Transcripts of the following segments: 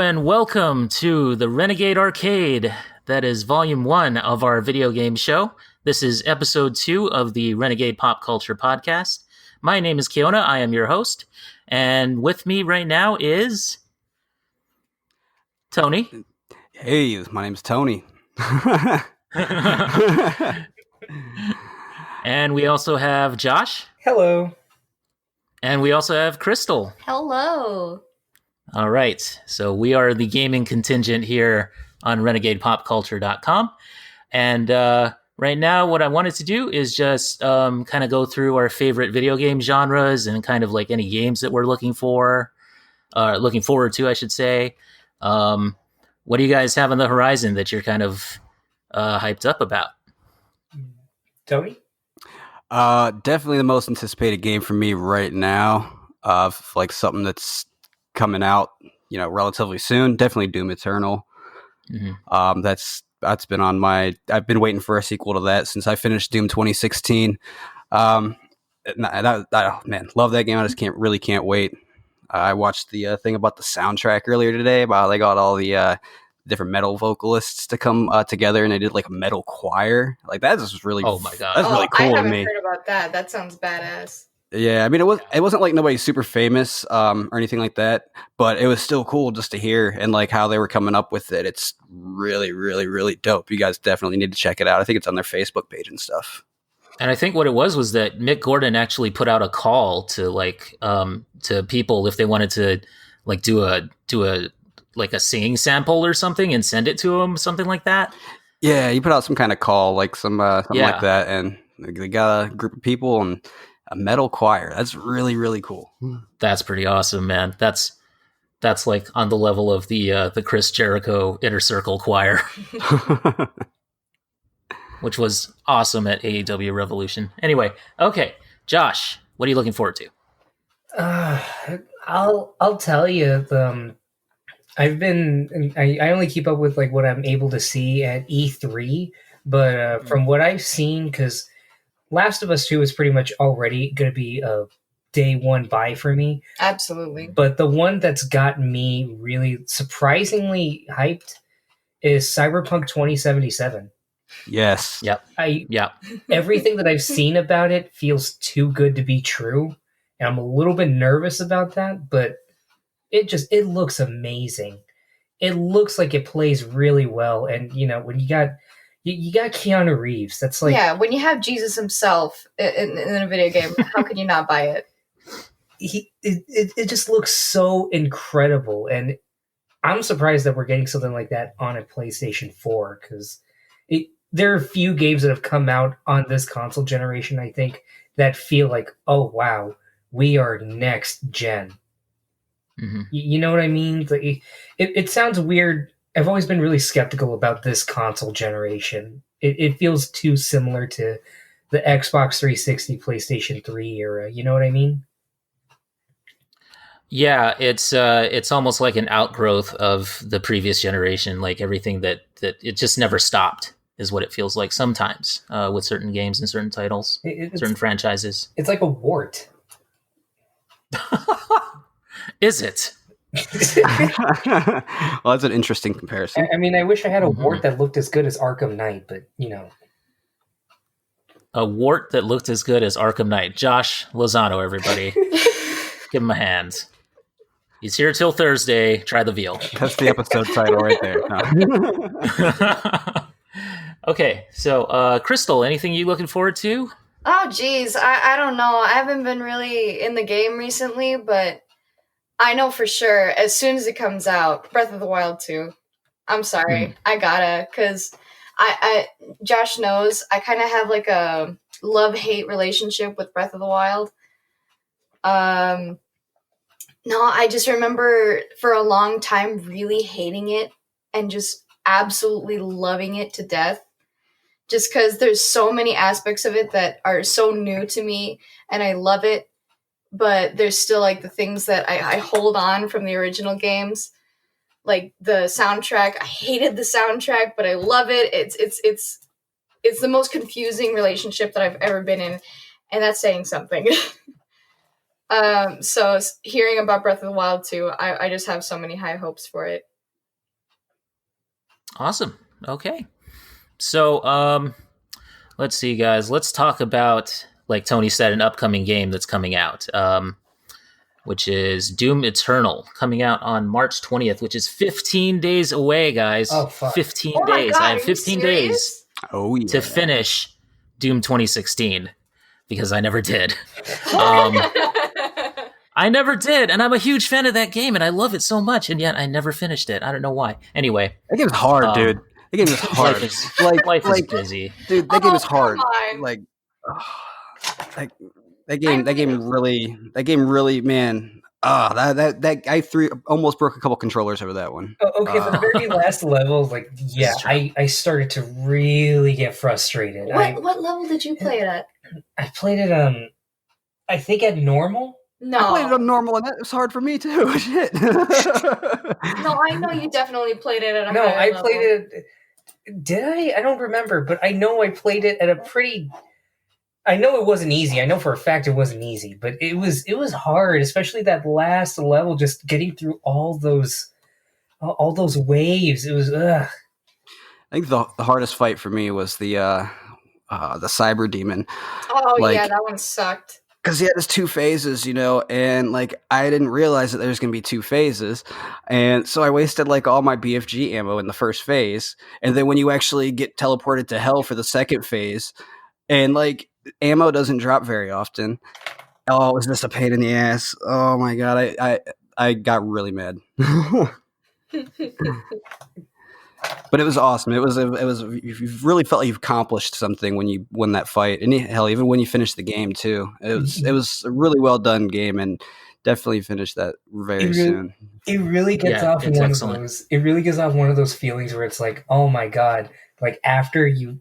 and welcome to the Renegade Arcade. That is Volume 1 of our video game show. This is Episode 2 of the Renegade Pop Culture podcast. My name is Keona. I am your host. And with me right now is... Tony. Hey, my name's Tony. And we also have Josh. Hello. And we also have Kristal. Hello. All right. So we are the gaming contingent here on RenegadePopCulture.com. And right now, what I wanted to do is just kind of go through our favorite video game genres and kind of like any games that we're looking forward to, I should say. What do you guys have on the horizon that you're kind of hyped up about? Tony? Definitely the most anticipated game for me right now. Like something that's coming out, relatively soon. Definitely Doom Eternal. Mm-hmm. That's been on my. I've been waiting for a sequel to that since I finished Doom 2016. Man, love that game. I just can't wait. I watched the thing about the soundtrack earlier today about they got all the different metal vocalists to come together, and they did like a metal choir. Like that is really oh my god, that's really cool I to me. haven't heard about that. That sounds badass. Yeah, I mean it wasn't like nobody super famous or anything like that, but it was still cool just to hear and like how they were coming up with it. It's really, really, really dope. You guys definitely need to check it out. I think it's on their Facebook page and stuff. And I think what it was that Mick Gordon actually put out a call to like to people if they wanted to like do a like a singing sample or something and send it to them, something like that. Yeah, you put out some kind of call, like something like that, and they got a group of people and a metal choir. That's really, really cool. That's pretty awesome, man. That's like on the level of the Chris Jericho Inner Circle choir, which was awesome at AEW Revolution. Anyway, okay, Josh, what are you looking forward to? I'll tell you. I only keep up with like what I'm able to see at E3, but from what I've seen, because Last of Us 2 is pretty much already going to be a day one buy for me. Absolutely. But the one that's got me really surprisingly hyped is Cyberpunk 2077. Yes. Yep. Everything that I've seen about it feels too good to be true, and I'm a little bit nervous about that, but it looks amazing. It looks like it plays really well, and when you got Keanu Reeves, that's like when you have Jesus himself in a video game, how could you not buy it? It just looks so incredible, and I'm surprised that we're getting something like that on a PlayStation 4 because there are a few games that have come out on this console generation, I think, that feel like, oh wow, we are next gen. Mm-hmm. You know what I mean? Like, it sounds weird. I've always been really skeptical about this console generation. It feels too similar to the Xbox 360, PlayStation 3 era. You know what I mean? Yeah, it's almost like an outgrowth of the previous generation. Like everything that it just never stopped is what it feels like sometimes with certain games and certain titles, certain franchises. It's like a wart. Is it? Well, that's an interesting comparison. I mean, I wish I had a wart that looked as good as Arkham Knight, but a wart that looked as good as Arkham Knight. Josh Lozano, everybody. Give him a hand. He's here till Thursday. Try the veal. That's the episode title right there. No. Okay, so Kristal, anything you looking forward to? Oh, geez. I don't know. I haven't been really in the game recently, but I know for sure as soon as it comes out, Breath of the Wild 2. I'm sorry. I gotta, because Josh knows I kind of have like a love-hate relationship with Breath of the Wild. No, I just remember for a long time really hating it and just absolutely loving it to death. Just because there's so many aspects of it that are so new to me and I love it. But there's still like the things that I hold on from the original games. Like the soundtrack. I hated the soundtrack, but I love it. It's the most confusing relationship that I've ever been in. And that's saying something. So hearing about Breath of the Wild 2, I just have so many high hopes for it. Awesome. Okay. So, let's see, guys. Let's talk about, like Tony said, an upcoming game that's coming out, which is Doom Eternal, coming out on March 20th, which is 15 days away, guys. Oh, fuck. 15 Oh my days. God, I are have you 15 serious? days Yeah. to finish Doom 2016 because I never did. I never did, and I'm a huge fan of that game, and I love it so much, and yet I never finished it. I don't know why. Anyway, That game's hard, dude. That game is hard. Life is busy. Dude, that game is hard. Come on. Like, that game really, man. That I almost broke a couple controllers over that one. Okay, the very last level, like, yeah, I started to really get frustrated. What level did you play it at? I played it I think at normal. No. I played it on normal, and that was hard for me too. Shit. No, I know you definitely played it at a No, higher I level. played it. Did I? I don't remember, but I know I played it at a pretty. I know it wasn't easy. I know for a fact it wasn't easy, but it was hard, especially that last level. Just getting through all those waves. It was. Ugh. I think the hardest fight for me was the cyber demon. Oh, like- yeah, that one sucked. Because he had his 2 phases, and like I didn't realize that there was going to be 2 phases, and so I wasted like all my BFG ammo in the first phase, and then when you actually get teleported to hell for the second phase, and like ammo doesn't drop very often. Oh, it was just a pain in the ass. Oh my god, I got really mad. But it was awesome. It was you really felt like you've accomplished something when you win that fight, and hell, even when you finish the game too. It was a really well done game, and definitely finished that very soon. It really gets off one of those. It really gets off one of those feelings where it's like, oh my god! Like after you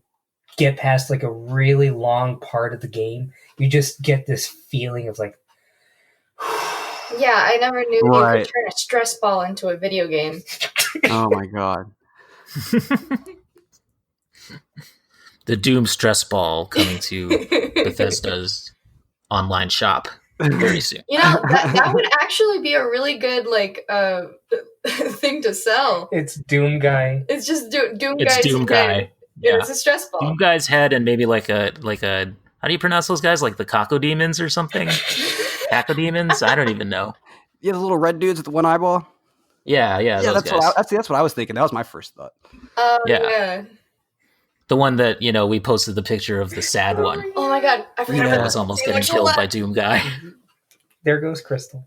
get past like a really long part of the game, you just get this feeling of like. Yeah, I never knew you Right. could turn a stress ball into a video game. Oh my god. The Doom stress ball coming to Bethesda's online shop very soon. You know, that would actually be a really good thing to sell. It's Doom Guy. It's just Doom It's Guy's Doom head. Guy. Yeah. It's a stress ball. Doom Guy's head and maybe like a how do you pronounce those guys? Like the Cacodemons or something? Cacodemons? I don't even know. Yeah, the little red dudes with the one eyeball. Yeah, those that's guys. that's what I was thinking. That was my first thought. Yeah. The one that, we posted the picture of the sad one. Oh my god, I forgot That about was that. almost getting killed by Doom Guy. There goes Kristal.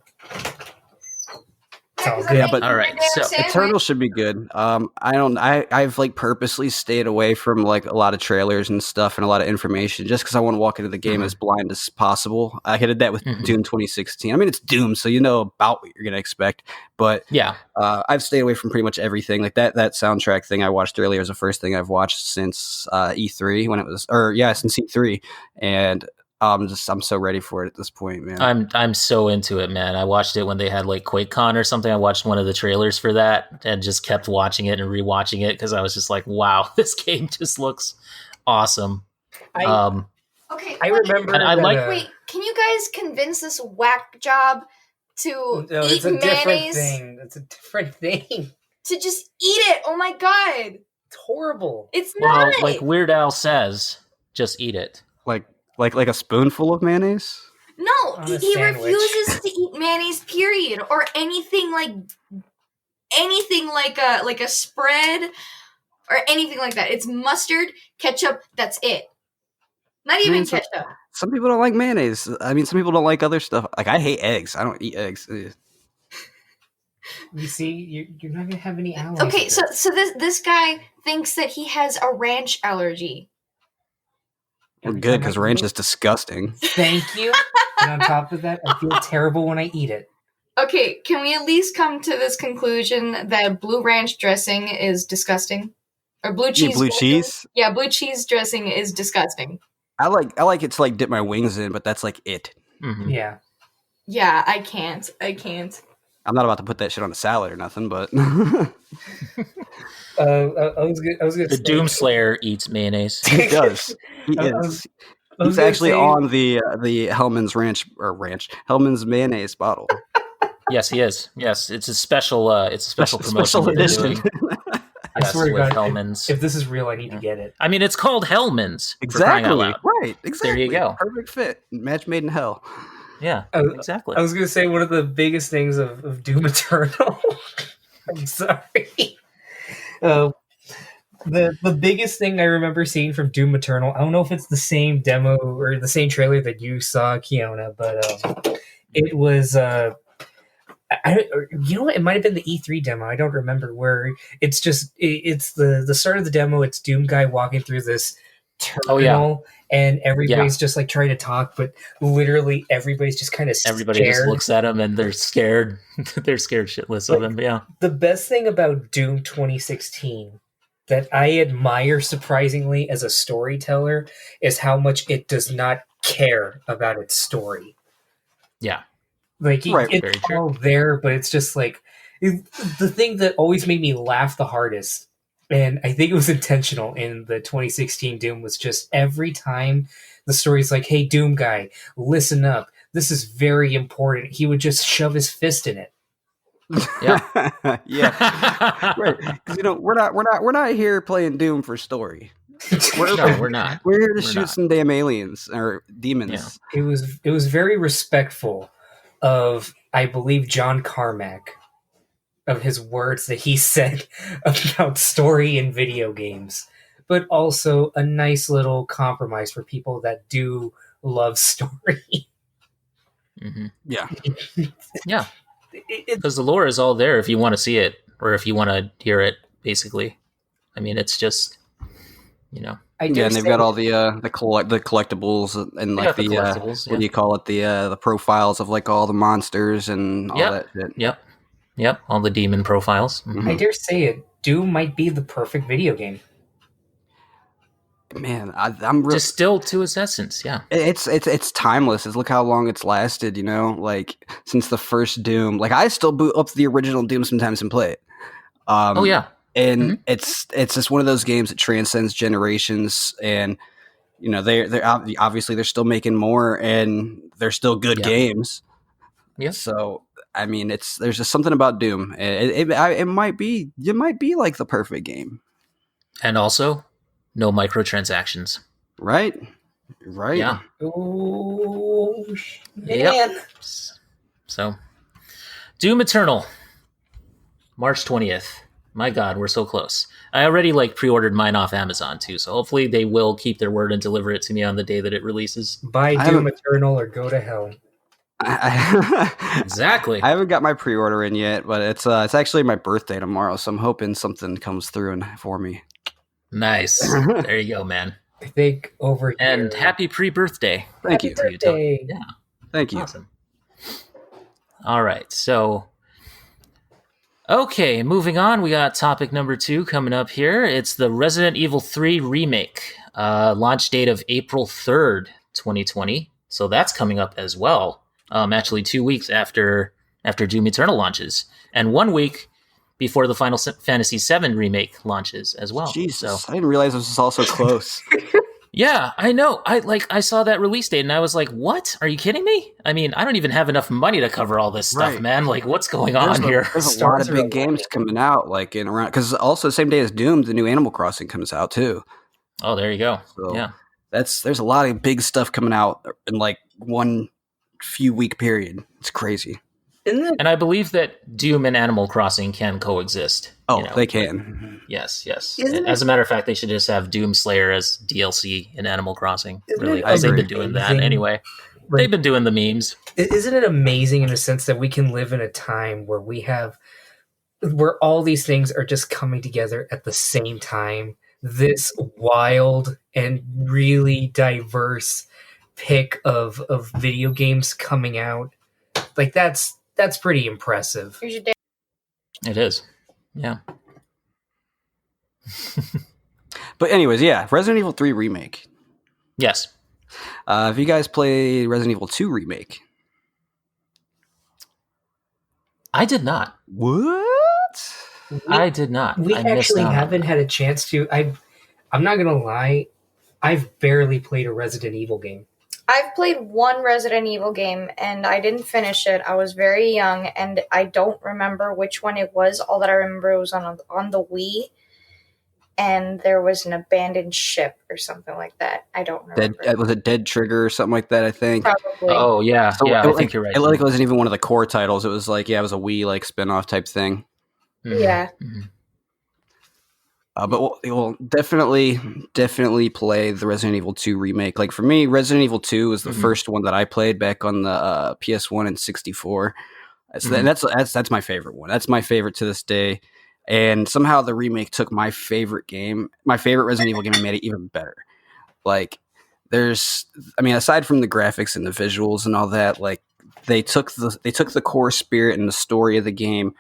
It's all Yeah, good. Yeah, but All right, so Eternal should be good. I've like purposely stayed away from like a lot of trailers and stuff and a lot of information just because I want to walk into the game as blind as possible. I did that with Doom 2016. I mean, it's Doom, so you know about what you're gonna expect. But yeah, I've stayed away from pretty much everything. Like that soundtrack thing I watched earlier is the first thing I've watched since E3 since E3, and I'm so ready for it at this point, man. I'm so into it, man. I watched it when they had like QuakeCon or something. I watched one of the trailers for that and just kept watching it and rewatching it because I was just like, wow, this game just looks awesome. Okay, I remember. And I that, like- Wait, can you guys convince this whack job to No, eat it's a different mayonnaise? thing. It's a different thing. To just eat it? Oh my god, It's horrible. it's Well, not. like Weird Al says, just eat it. Like a spoonful of mayonnaise. No, On he a sandwich. refuses to eat mayonnaise. Period, or anything like a spread or anything like that. It's mustard, ketchup. That's it. Not even ketchup. Some people don't like mayonnaise. I mean, some people don't like other stuff. Like I hate eggs. I don't eat eggs. Ugh. You see, you're not gonna have any allies. Okay, with so this. this guy thinks that he has a ranch allergy. Well, Every good time because I ranch eat is disgusting. it- Thank you. And on top of that, I feel terrible when I eat it. Okay, can we at least come to this conclusion that blue ranch dressing is disgusting? Or blue You cheese? eat blue dressing? cheese. Yeah, blue cheese dressing is disgusting. I like it to like dip my wings in, but that's like it. Mhm. Yeah. Yeah, I can't. I'm not about to put that shit on a salad or nothing, but I was gonna The say- Doomslayer eats mayonnaise. he does. He I is. was He's gonna actually say- on the Hellman's Hellman's mayonnaise bottle. Yes, he is. Yes, it's a special promotion Special that they're edition. doing. I obsessed swear to with God, Hellman's. if this is real, I need to get it. I mean, it's called Hellman's. For crying out Exactly. loud. Right. Exactly. There you go. Perfect fit. Match made in hell. Yeah, I exactly. was going to say one of the biggest things of Doom Eternal. I'm sorry. The biggest thing I remember seeing from Doom Eternal, I don't know if it's the same demo or the same trailer that you saw, Keona, but it was you know what? It might have been the E3 demo. I don't remember where. It's just it's the start of the demo. It's Doom guy walking through this terminal, and everybody's just like trying to talk, but literally everybody's just kind of everybody just looks at him and they're scared. They're scared shitless of him. Yeah. The best thing about Doom 2016 that I admire surprisingly as a storyteller is how much it does not care about its story. Yeah. Like it's all there, but it's just like the thing that always made me laugh the hardest, and I think it was intentional in the 2016 Doom, was just every time the story's like, "Hey, Doom guy, listen up. This is very important." He would just shove his fist in it. Yeah, yeah, right. Because we're not here playing Doom for story. We're not. We're here to shoot some damn aliens or demons. Yeah. It was very respectful of, I believe, John Carmack, of his words that he said about story in video games, but also a nice little compromise for people that do love story. Mm-hmm. Yeah, yeah. Because the lore is all there if you want to see it or if you want to hear it. Basically, I mean, it's just and they've got all the collectibles and like the what do you call it, the profiles of like all the monsters and all that shit. Yep, all the demon profiles. Mm-hmm. I dare say it. Doom might be the perfect video game. Man, I'm distilled to its essence. Yeah, it's timeless. Look how long it's lasted. Like since the first Doom. Like I still boot up the original Doom sometimes and play it. And it's just one of those games that transcends generations, and they're obviously they're still making more, and they're still good games. Yeah. So I mean, there's just something about Doom. It might be like the perfect game, and also no microtransactions. Right. Yeah. Oh man. Yep. So, Doom Eternal, March 20th. My God, we're so close. I already pre-ordered mine off Amazon too, so hopefully they will keep their word and deliver it to me on the day that it releases. Buy Doom Eternal or go to hell. Exactly. I haven't got my pre-order in yet, but it's actually my birthday tomorrow, so I'm hoping something comes through for me. Nice. There you go, man. I think over here. And happy pre-birthday. Thank you. Birthday. Yeah. Thank you. Awesome. All right, so okay, moving on. We got topic number 2 coming up here. It's the Resident Evil 3 remake. Launch date of April 3rd, 2020. So that's coming up as well. Actually 2 weeks after Doom Eternal launches, and 1 week before the Final Fantasy VII Remake launches as well. Jesus, I didn't realize this was all so close. Yeah, I know. I saw that release date and I was like, "What? Are you kidding me?" I mean, I don't even have enough money to cover all this stuff, man. Like, what's going on here? There's a lot of big games coming out, like in around, because also the same day as Doom, the new Animal Crossing comes out too. Oh, there you go. So yeah, there's a lot of big stuff coming out in like one few week period. It's crazy. And I believe that Doom and Animal Crossing can coexist. Oh, they can. Yes. As a matter of fact, they should just have Doom Slayer as DLC in Animal Crossing. Really, because they've been doing that anyway. They've been doing the memes. Isn't it amazing in the sense that we can live in a time where where all these things are just coming together at the same time? This wild and really diverse pick of video games coming out, like that's pretty impressive. It is, yeah. But anyways, yeah, Resident Evil 3 remake. Yes. Have you guys played Resident Evil 2 remake? I did not. What? I did not. We actually haven't had a chance to. I'm not gonna lie, I've barely played a Resident Evil game. I've played one Resident Evil game, and I didn't finish it. I was very young, and I don't remember which one it was. All that I remember was on the Wii. and there was an abandoned ship or something like that. I don't remember. Was it Dead Trigger or something like that? I think. Probably. Oh yeah, So I think you're right. It wasn't even one of the core titles. It was like it was a Wii like spin-off type thing. Yeah. But we'll definitely play the Resident Evil 2 remake. Like for me, Resident Evil 2 was the first one that I played back on the PS1 and 64. So that's my favorite one. That's my favorite to this day. And somehow the remake took my favorite Resident Evil game, and made it even better. Like aside from the graphics and the visuals and all that, like they took the core spirit and the story of the game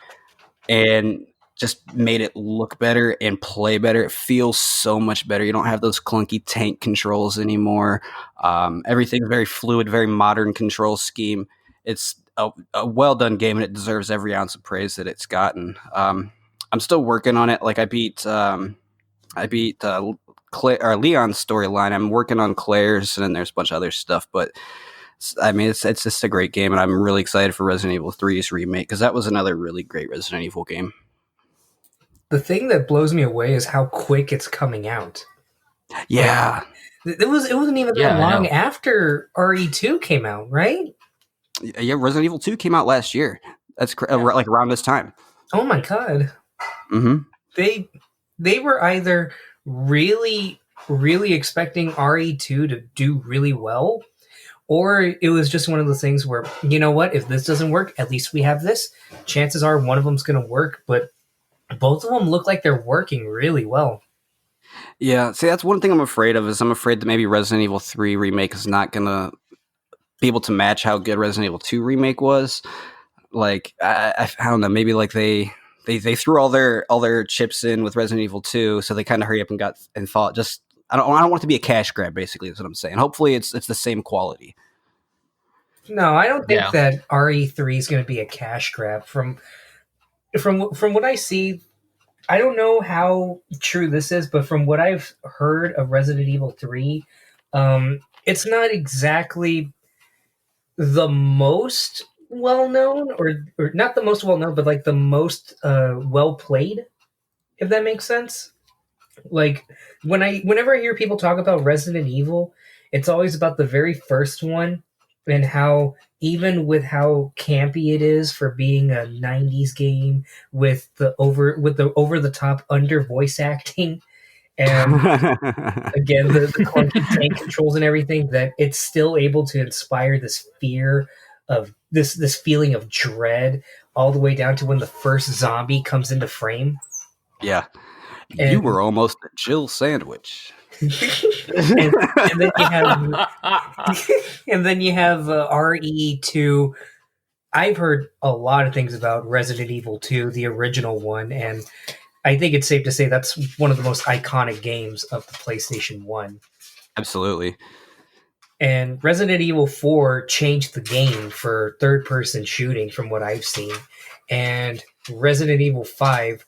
and just made it look better and play better. It feels so much better. You don't have those clunky tank controls anymore. Everything's very fluid, very modern control scheme. It's a well done game, and it deserves every ounce of praise that it's gotten. I'm still working on it. Like I beat Leon's storyline. I'm working on Claire's, and then there's a bunch of other stuff. But I mean, it's just a great game, and I'm really excited for Resident Evil 3's remake, because that was another really great Resident Evil game. The thing that blows me away is how quick it's coming out. Yeah. It wasn't even that long after RE2 came out, right? Yeah, Resident Evil 2 came out last year. That's like around this time. Oh my god. Mm-hmm. They were either really, really expecting RE2 to do really well, or it was just one of those things where, you know what, if this doesn't work, at least we have this. Chances are one of them's going to work, but both of them look like they're working really well. Yeah, see, that's one thing I'm afraid of, is I'm afraid that maybe Resident Evil 3 Remake is not going to be able to match how good Resident Evil 2 Remake was. Like, I don't know, maybe like they threw all their chips in with Resident Evil 2, so they kind of hurry up and thought, just, I don't want it to be a cash grab, basically, is what I'm saying. Hopefully it's the same quality. No, I don't think that RE3 is going to be a cash grab. From what I see, I don't know how true this is, but from what I've heard of Resident Evil 3, it's not exactly the most well-known, or not the most well-known, but like the most well-played, if that makes sense. Like, whenever I hear people talk about Resident Evil, it's always about the very first one, and how, even with how campy it is for being a 90s game, with the over-the-top under voice acting, and again the clunky tank controls and everything, that it's still able to inspire this fear of this feeling of dread, all the way down to when the first zombie comes into frame. Yeah. And you were almost a Jill sandwich. and then you have RE2. I've heard a lot of things about Resident Evil 2, the original one, and I think it's safe to say that's one of the most iconic games of the PlayStation 1. Absolutely. And Resident Evil 4 changed the game for third-person shooting, from what I've seen. And Resident Evil 5,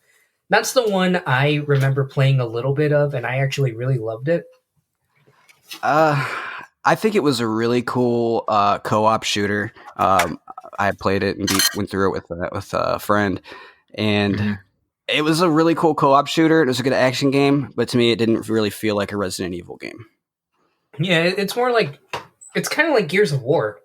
that's the one I remember playing a little bit of, and I actually really loved it. I think it was a really cool co-op shooter. I played it and went through it with a friend, and it was a really cool co-op shooter. It was a good action game, but to me, it didn't really feel like a Resident Evil game. Yeah, it's more like, it's kind of like Gears of War.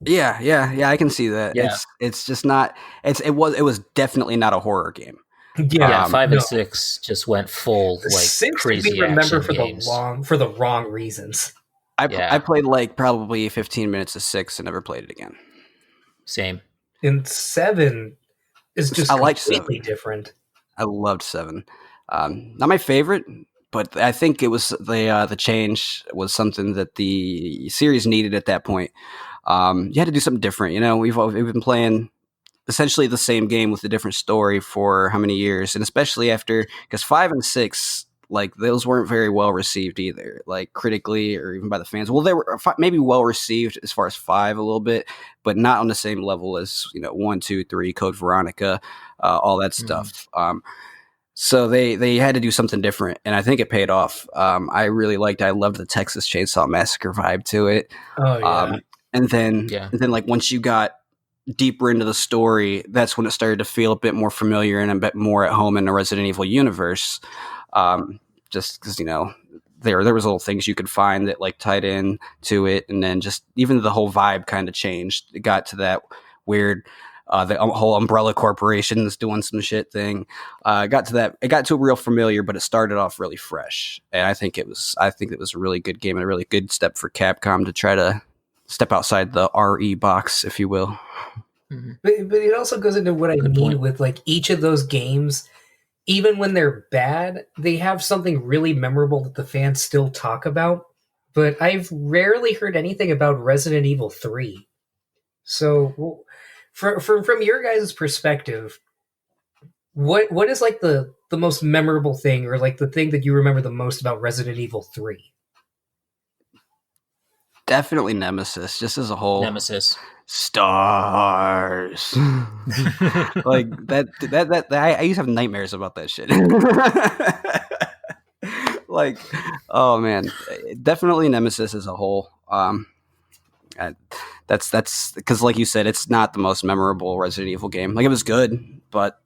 Yeah, I can see that. Yeah. It's just not. It was definitely not a horror game. Yeah, 5 and 6 just went full like 6 crazy we remember for games. the wrong reasons. I played like probably 15 minutes of 6 and never played it again. Same. And 7 is just completely different. I loved 7. Not my favorite, but I think it was the change was something that the series needed at that point. You had to do something different. You know, we've been playing essentially the same game with a different story for how many years, and especially after, because 5 and 6, like, those weren't very well received either, like critically or even by the fans. Well, they were maybe well received as far as 5 a little bit, but not on the same level as 1, 2, 3, Code Veronica, all that stuff. So they had to do something different, and I think it paid off. I loved the Texas Chainsaw Massacre vibe to it. Oh yeah. And then like once you got deeper into the story, that's when it started to feel a bit more familiar and a bit more at home in the Resident Evil universe. Just because, you know, there was little things you could find that like tied in to it, and then just even the whole vibe kind of changed. It got to that weird the whole Umbrella Corporation's doing some shit thing. It got to a real familiar, but it started off really fresh, and I think it was a really good game and a really good step for Capcom to try to step outside the RE box, if you will. Mm-hmm. But it also goes into what I mean with like each of those games. Even when they're bad, they have something really memorable that the fans still talk about. But I've rarely heard anything about Resident Evil 3. So, from your guys' perspective, what is like the most memorable thing, or like the thing that you remember the most about Resident Evil 3? Definitely Nemesis, just as a whole. Nemesis. Stars. Like that I used to have nightmares about that shit. Like, oh man, definitely Nemesis as a whole. That's because, like you said, it's not the most memorable Resident Evil game. Like, it was good, but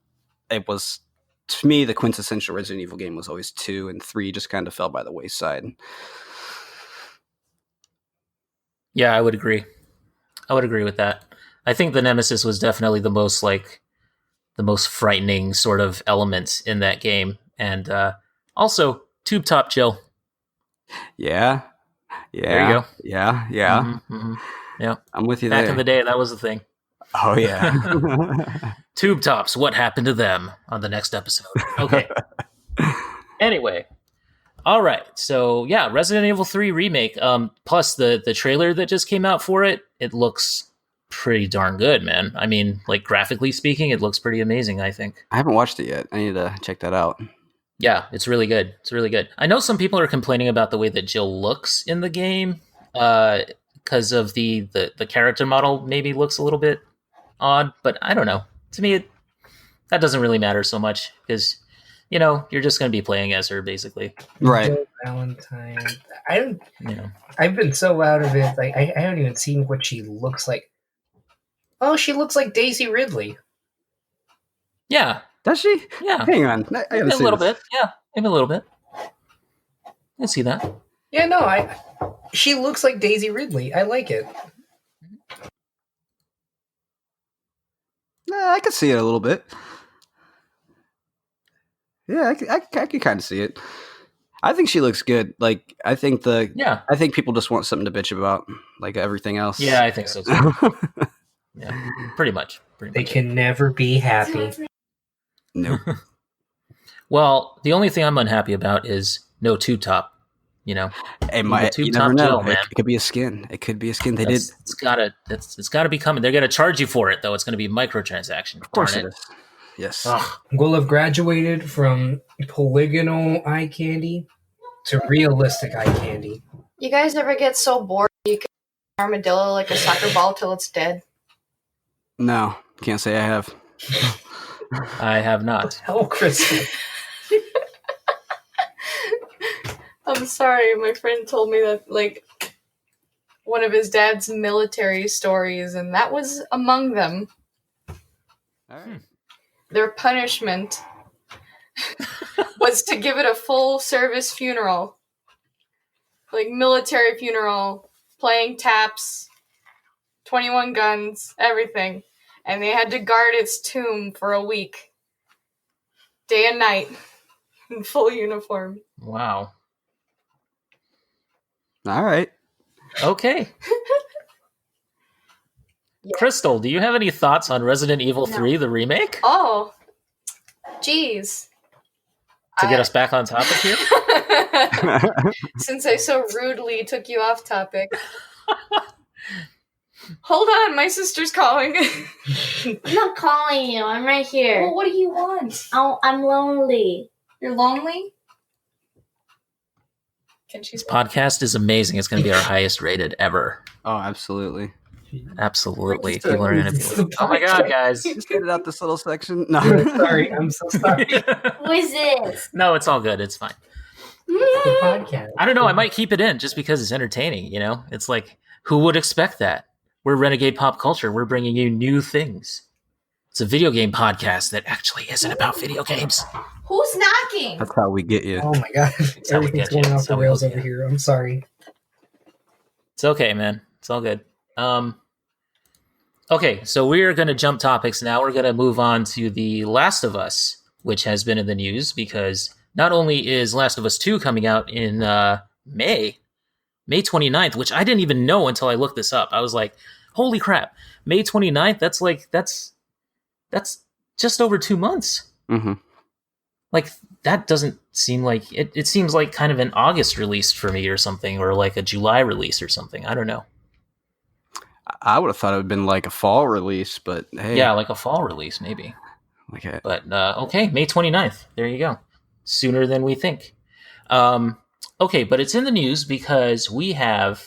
it was, to me, the quintessential Resident Evil game was always 2, and 3 just kind of fell by the wayside. Yeah, I would agree with that. I think the Nemesis was definitely the most frightening sort of element in that game. And also, Tube Top Jill. Yeah. There you go. Yeah. Mm-hmm. Yeah. I'm with you Back there. in the day, that was the thing. Oh, yeah. Tube Tops, what happened to them on the next episode? Okay. Anyway. All right, so yeah, Resident Evil 3 Remake, plus the trailer that just came out for it, it looks pretty darn good, man. I mean, like, graphically speaking, it looks pretty amazing, I think. I haven't watched it yet. I need to check that out. Yeah, it's really good. It's really good. I know some people are complaining about the way that Jill looks in the game, because of the character model maybe looks a little bit odd, but I don't know. To me, that doesn't really matter so much, because, you know, you're just going to be playing as her, basically. Right. Jill Valentine. I've been so out of it. Like, I haven't even seen what she looks like. Oh, she looks like Daisy Ridley. Yeah. Does she? Yeah. Hang on. I gotta Maybe see a little this. bit. Yeah, maybe a little bit. I see that. Yeah, no, she looks like Daisy Ridley. I like it. I can see it a little bit. Yeah, I can kind of see it. I think she looks good. Like, I think people just want something to bitch about, like everything else. Yeah, I think so too. Yeah, pretty much. They can never be happy. Nope. Well, the only thing I'm unhappy about is no tube top. You know, you never know. It could be a skin. It could be a skin. It's gotta be coming. They're gonna charge you for it, though. It's gonna be microtransaction. Of course it is. Yes. Ugh. We'll have graduated from polygonal eye candy to realistic eye candy. You guys ever get so bored you can armadillo like a soccer ball till it's dead? No, can't say I have. I have not. Oh, Kristal. I'm sorry, my friend told me that, like, one of his dad's military stories, and that was among them. All right. Their punishment was to give it a full service funeral. Like, military funeral, playing taps, 21 guns, everything. And they had to guard its tomb for a week. Day and night. In full uniform. Wow. All right. Okay. Kristal, do you have any thoughts on Resident Evil 3, the remake? Oh. Jeez. To get us back on topic here? Since I so rudely took you off topic. Hold on, my sister's calling. I'm not calling you. I'm right here. Well, what do you want? Oh, I'm lonely. You're lonely? Can she This podcast is amazing. It's going to be our highest rated ever. Oh, absolutely. Absolutely. It's the- People are going to it's be the oh my god, podcast. guys. Just edit out this little section. No. Sorry, I'm so sorry. Who is this? No, it's all good. It's fine. It's the podcast. I don't know. I might keep it in just because it's entertaining, you know? It's like, who would expect that? We're Renegade Pop Culture. We're bringing you new things. It's a video game podcast that actually isn't about video games. Who's knocking? That's how we get you. Oh my god, how we everything's get you. going That's off the how we rails hook over you. here. I'm sorry. It's okay, man. It's all good. Okay, so we're going to jump topics now. We're going to move on to The Last of Us, which has been in the news because not only is Last of Us 2 coming out in May 29th, which I didn't even know until I looked this up. I was like, holy crap, May 29th? That's just over 2 months. Mm-hmm. Like, that doesn't seem like... It seems like kind of an August release for me or something, or like a July release or something. I don't know. I would have thought it would have been like a fall release, but hey. Yeah, like a fall release, maybe. Okay. But, okay, May 29th. There you go. Sooner than we think. Okay, but it's in the news because we got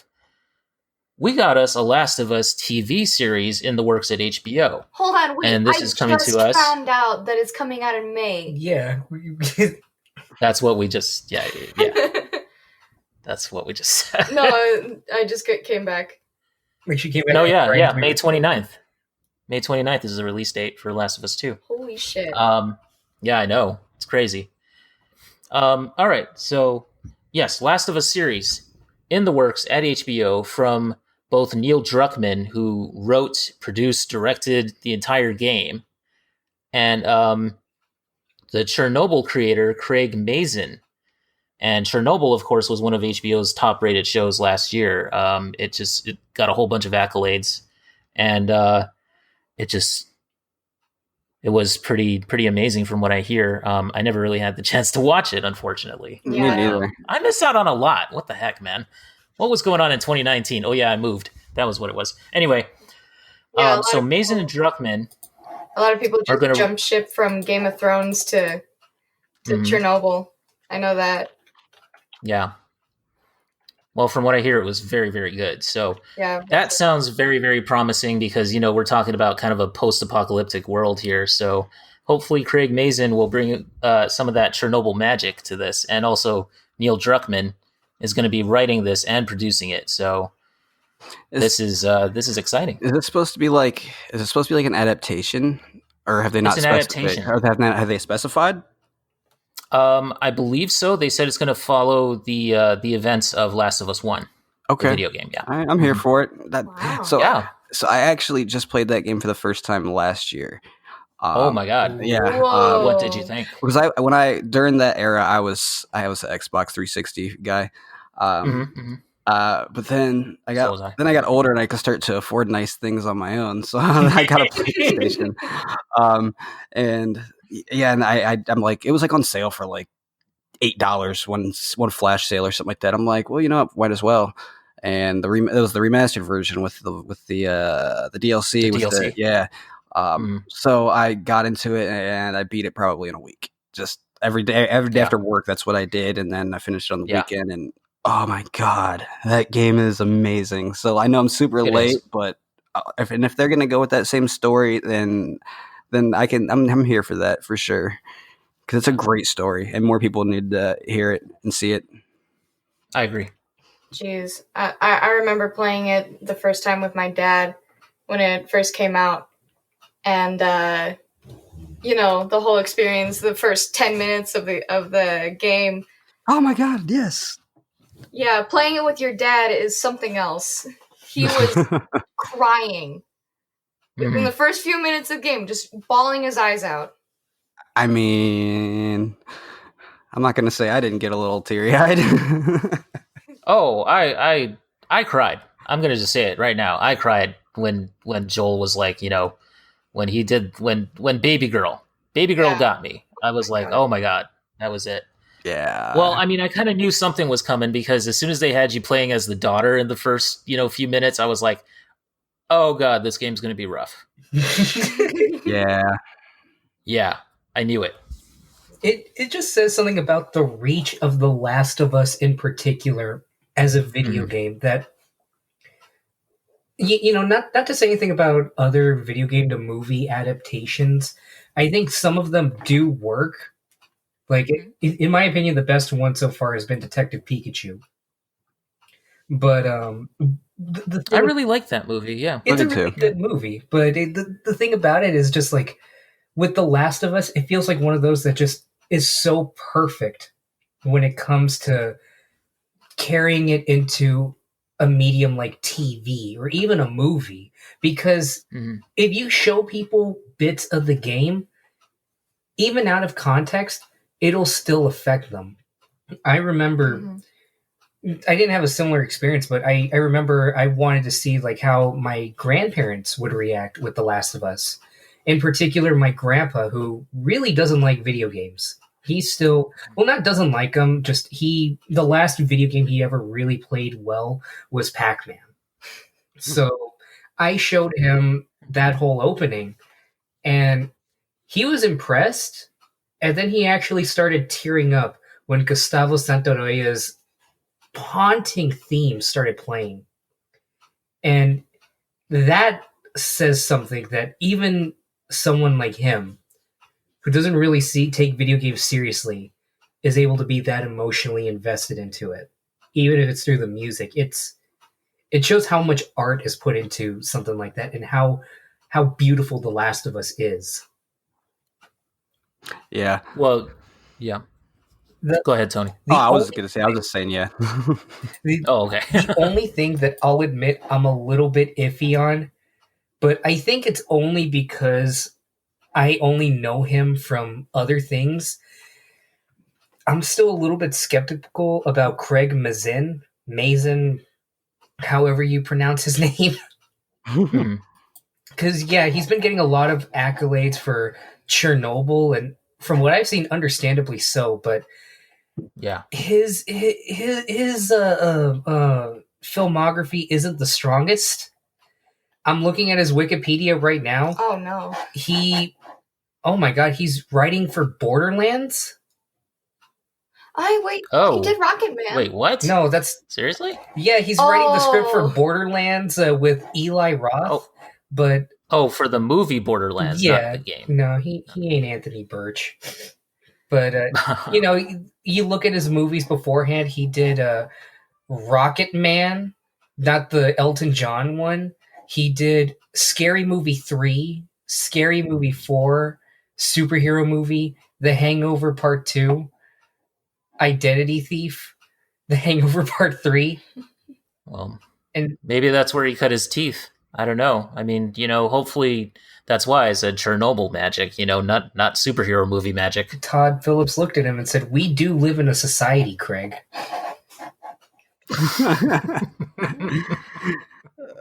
us a Last of Us TV series in the works at HBO. Hold on, wait. And this is coming to us. I found out that it's coming out in May. Yeah. That's what we just... Yeah. That's what we just said. No, I just came back. Like she came back. No, yeah, right? May 29th. May 29th is the release date for Last of Us 2. Holy shit. Yeah, I know. It's crazy. All right, so yes, Last of Us series in the works at HBO from both Neil Druckmann, who wrote, produced, directed the entire game, and the Chernobyl creator, Craig Mazin. And Chernobyl, of course, was one of HBO's top-rated shows last year. It got a whole bunch of accolades, and it was pretty amazing from what I hear. I never really had the chance to watch it, unfortunately. Me Yeah. neither. I missed out on a lot. What the heck, man? What was going on in 2019? Oh yeah, I moved. That was what it was. Anyway, Yeah, so Mazin and Druckmann. a lot of people are just gonna- jump ship from Game of Thrones to Mhm. Chernobyl. I know that. Yeah. Well, from what I hear, it was very, very good. So Yeah. that sounds very, very promising because, we're talking about kind of a post-apocalyptic world here. So hopefully Craig Mazin will bring some of that Chernobyl magic to this. And also Neil Druckmann is going to be writing this and producing it. So this is exciting. Is it supposed to be like an adaptation, or have they not It's an specified? adaptation. Or have they specified? I believe so. They said it's going to follow the events of Last of Us 1, the Okay, video game. Yeah. I'm here for it. Wow. So Yeah. so I actually just played that game for the first time last year. Oh my God. Yeah. Whoa. What did you think? Because during that era I was an Xbox 360 guy. Mhm. But then I So was I. got older and I could start to afford nice things on my own. So I got a PlayStation. And yeah, and I'm like, it was like on sale for like $8 one flash sale or something like that. I'm like, well, might as well. And it was the remastered version with the DLC. The DLC. Yeah. Mm. So I got into it and I beat it probably in a week. Just every day Yeah. after work, that's what I did. And then I finished it on the Yeah. weekend. And oh my God, that game is amazing. So I know I'm super It late, is. but if they're gonna go with that same story, then I'm here for that for sure. Because it's a great story, and more people need to hear it and see it. I agree. Jeez. I remember playing it the first time with my dad when it first came out. And, the whole experience, the first 10 minutes of the game. Oh my God, yes. Yeah, playing it with your dad is something else. He was crying. In Mhm. the first few minutes of the game, just bawling his eyes out. I mean, I'm not gonna say I didn't get a little teary eyed. Oh, I cried. I'm gonna just say it right now. I cried when Joel was like, when he did when Baby Girl Yeah. got me. I was like, oh my God, that was it. Yeah. Well, I mean, I kind of knew something was coming because as soon as they had you playing as the daughter in the first, few minutes, I was like, oh God, this game's gonna be rough. yeah. Yeah, I knew it. It just says something about the reach of The Last of Us in particular as a video game that not to say anything about other video game to movie adaptations. I think some of them do work. Like in my opinion, the best one so far has been Detective Pikachu. But the I thing, really like that movie. Yeah. it's a Me really too. good movie, but the thing about it is just like with The Last of Us, it feels like one of those that just is so perfect when it comes to carrying it into a medium like TV or even a movie. Because Mhm. if you show people bits of the game, even out of context, it'll still affect them. I remember Mhm. I didn't have a similar experience, but I remember I wanted to see like how my grandparents would react with The Last of Us. In particular, my grandpa, who really doesn't like video games. He still, well, not doesn't like them, just the last video game he ever really played well was Pac-Man. So I showed him that whole opening, and he was impressed. And then he actually started tearing up when Gustavo Santaolall's haunting theme started playing. And that says something that even someone like him, who doesn't really take video games seriously, is able to be that emotionally invested into it. Even if it's through the music. It shows how much art is put into something like that and how beautiful The Last of Us is. Yeah. Well, yeah. The, Go ahead, Tony. the I was only gonna say. I was just saying. Yeah. the, Oh, okay. the only thing that I'll admit I'm a little bit iffy on, but I think it's only because I only know him from other things. I'm still a little bit skeptical about Craig Mazin, however you pronounce his name. Mhm. Because, yeah, he's been getting a lot of accolades for Chernobyl, and from what I've seen, understandably so, but Yeah. his filmography isn't the strongest. I'm looking at his Wikipedia right now. Oh no. Oh my god, he's writing for Borderlands? Wait. Oh. He did Rocket Man. Wait, what? No, that's Seriously? yeah. He's writing the script for Oh. Borderlands with Eli Roth, but Oh, for the movie Borderlands, not yeah, the game. no, he ain't Anthony Birch. But you know, you look at his movies beforehand. He did Rocket Man, not the Elton John one. He did Scary Movie 3, Scary Movie 4, Superhero Movie, The Hangover Part 2, Identity Thief, The Hangover Part 3. Well, And maybe that's where he cut his teeth. I don't know. I mean, hopefully that's why I said Chernobyl magic, not superhero movie magic. Todd Phillips looked at him and said, "We do live in a society, Craig."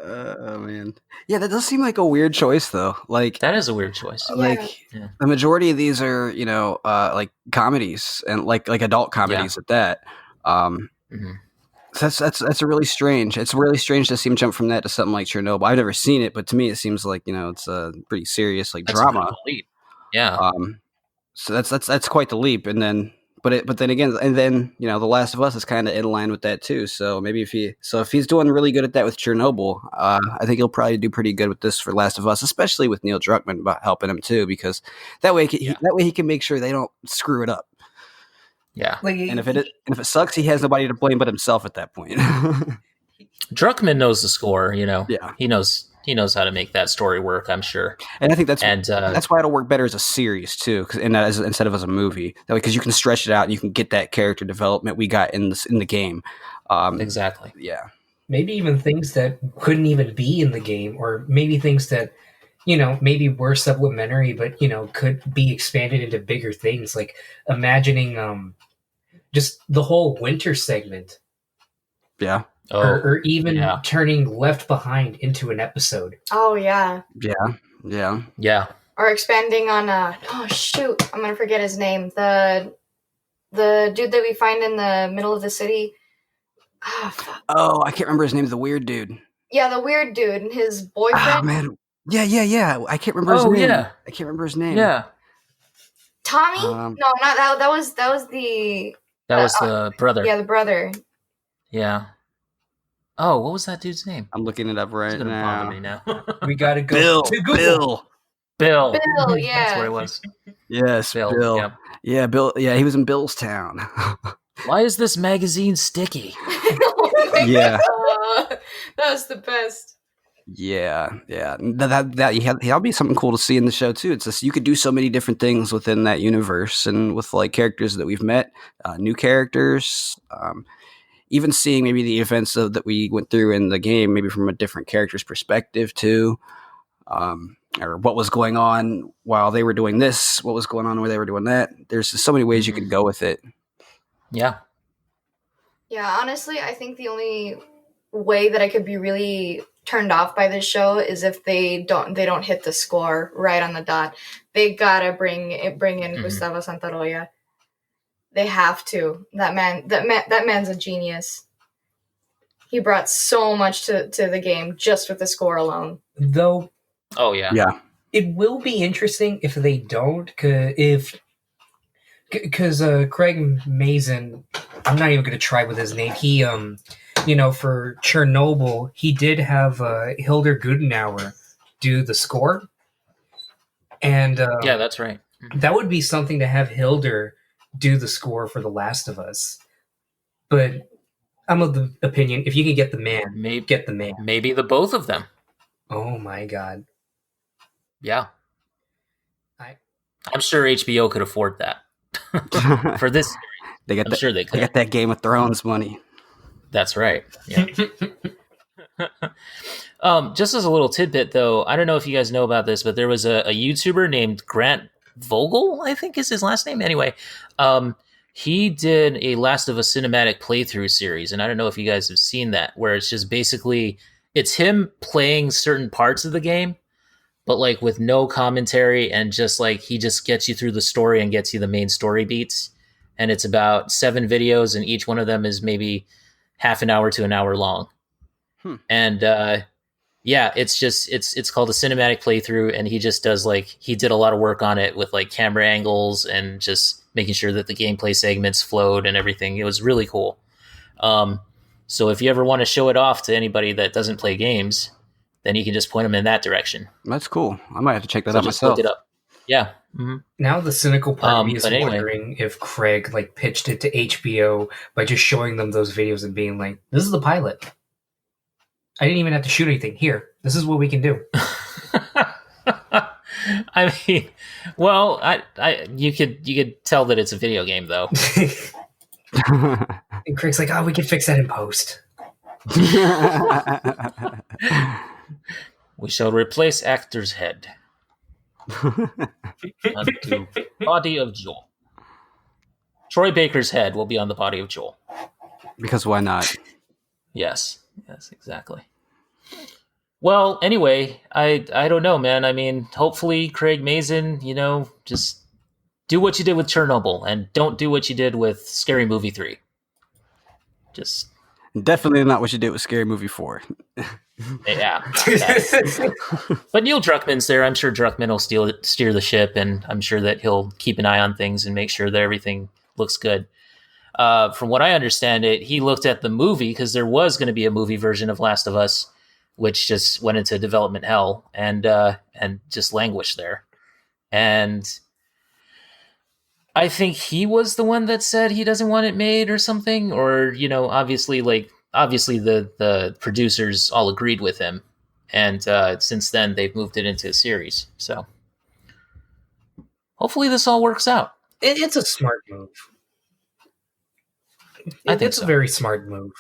Oh man, yeah, that does seem like a weird choice though. Like That is a weird choice. the majority of these are like comedies and like adult comedies at that. Mhm. So that's a really strange. It's really strange to see him jump from that to something like Chernobyl. I've never seen it, but to me it seems like it's a pretty serious like That's a drama. cool leap. Yeah. So that's quite the leap. And then but then again, The Last of Us is kind of in line with that too. So maybe if he's doing really good at that with Chernobyl, I think he'll probably do pretty good with this for Last of Us, especially with Neil Druckmann helping him too, because that way he can make sure they don't screw it up. Yeah. And if it sucks, he has nobody to blame but himself at that point. Druckmann knows the score, Yeah. He knows how to make that story work, I'm sure. And I think that's why it'll work better as a series too, instead of as a movie. That way, because you can stretch it out and you can get that character development we got in the game. Exactly. Yeah. Maybe even things that couldn't even be in the game, or maybe things that maybe were supplementary, but could be expanded into bigger things. Like imagining just the whole winter segment. Yeah. Or even turning Left Behind into an episode. Oh yeah. Yeah. Or expanding on oh shoot, I'm gonna forget his name. The dude that we find in the middle of the city. Oh, I can't remember his name. The weird dude. Yeah, the weird dude and his boyfriend. Oh man. Yeah. I can't remember his name. Yeah. I can't remember his name. Yeah. Tommy? No, not that. That was the. That was the brother. Yeah, the brother. Yeah. Oh, what was that dude's name? I'm looking it up right It's gonna now. bother me now. We gotta go to Google. Bill. Yeah. That's where it was. Yes, Bill. Yep. Yeah, Bill. Yeah, he was in Billstown. Why is this magazine sticky? Yeah. That was the best. Yeah. That'll be something cool to see in the show too. It's just you could do so many different things within that universe, and with like characters that we've met, new characters, even seeing maybe the events that we went through in the game, maybe from a different character's perspective too, or what was going on while they were doing this, what was going on where they were doing that. There's just so many ways you could go with it. Yeah. Yeah, honestly, I think the only way that I could be really turned off by this show is if they don't hit the score right on the dot. They gotta bring in Gustavo Santaroya. They have to. That man's a genius. He brought so much to the game just with the score alone. Though, Oh yeah. Yeah. it will be interesting if they don't, because Craig Mazin, I'm not even going to try with his name. He, for Chernobyl, he did have Hildur Gudenauer do the score, and Yeah, that's right. that would be something to have Hildur do the score for The Last of Us. But I'm of the opinion, if you can get the man, get the man. Maybe the both of them. Oh my god. Yeah. I'm sure HBO could afford that. For this, I'm sure they could. They got that Game of Thrones money. That's right. Yeah. Just as a little tidbit, though, I don't know if you guys know about this, but there was a YouTuber named Grant Vogel, I think is his last name. Anyway, he did a Last of Us cinematic playthrough series, and I don't know if you guys have seen that, where it's just basically it's him playing certain parts of the game, but like with no commentary, and just like he just gets you through the story and gets you the main story beats. And it's about 7 videos, and each one of them is maybe half an hour to an hour long. And yeah, it's called a cinematic playthrough, and he just does he did a lot of work on it with like camera angles and just making sure that the gameplay segments flowed and everything. It was really cool. So if you ever want to show it off to anybody that doesn't play games, then you can just point them in that direction. That's cool. I might have to check that So out just myself. look it up. Yeah. Mm-hmm. Now the cynical part of me is but anyway. wondering if Craig pitched it to HBO by just showing them those videos and being like, "This is the pilot. I didn't even have to shoot anything. Here, this is what we can do." I mean, well, you could tell that it's a video game though. And Craig's like, "Oh, we can fix that in post." We shall replace actor's head onto body of Joel. Troy Baker's head will be on the body of Joel. Because why not? Yes, exactly. Well, anyway, I don't know, man. I mean, hopefully Craig Mazin, just do what you did with Chernobyl and don't do what you did with Scary Movie 3. Just definitely not what you did with Scary Movie 4. Yeah. But Neil Druckmann's there. I'm sure Druckmann will steer the ship, and I'm sure that he'll keep an eye on things and make sure that everything looks good. From what I understand he looked at the movie, because there was going to be a movie version of Last of Us, which just went into development hell and just languished there. And I think he was the one that said he doesn't want it made or something, or, obviously the producers all agreed with him. And since then they've moved it into a series. So hopefully this all works out. It's a smart move. I think it's so. a very smart move.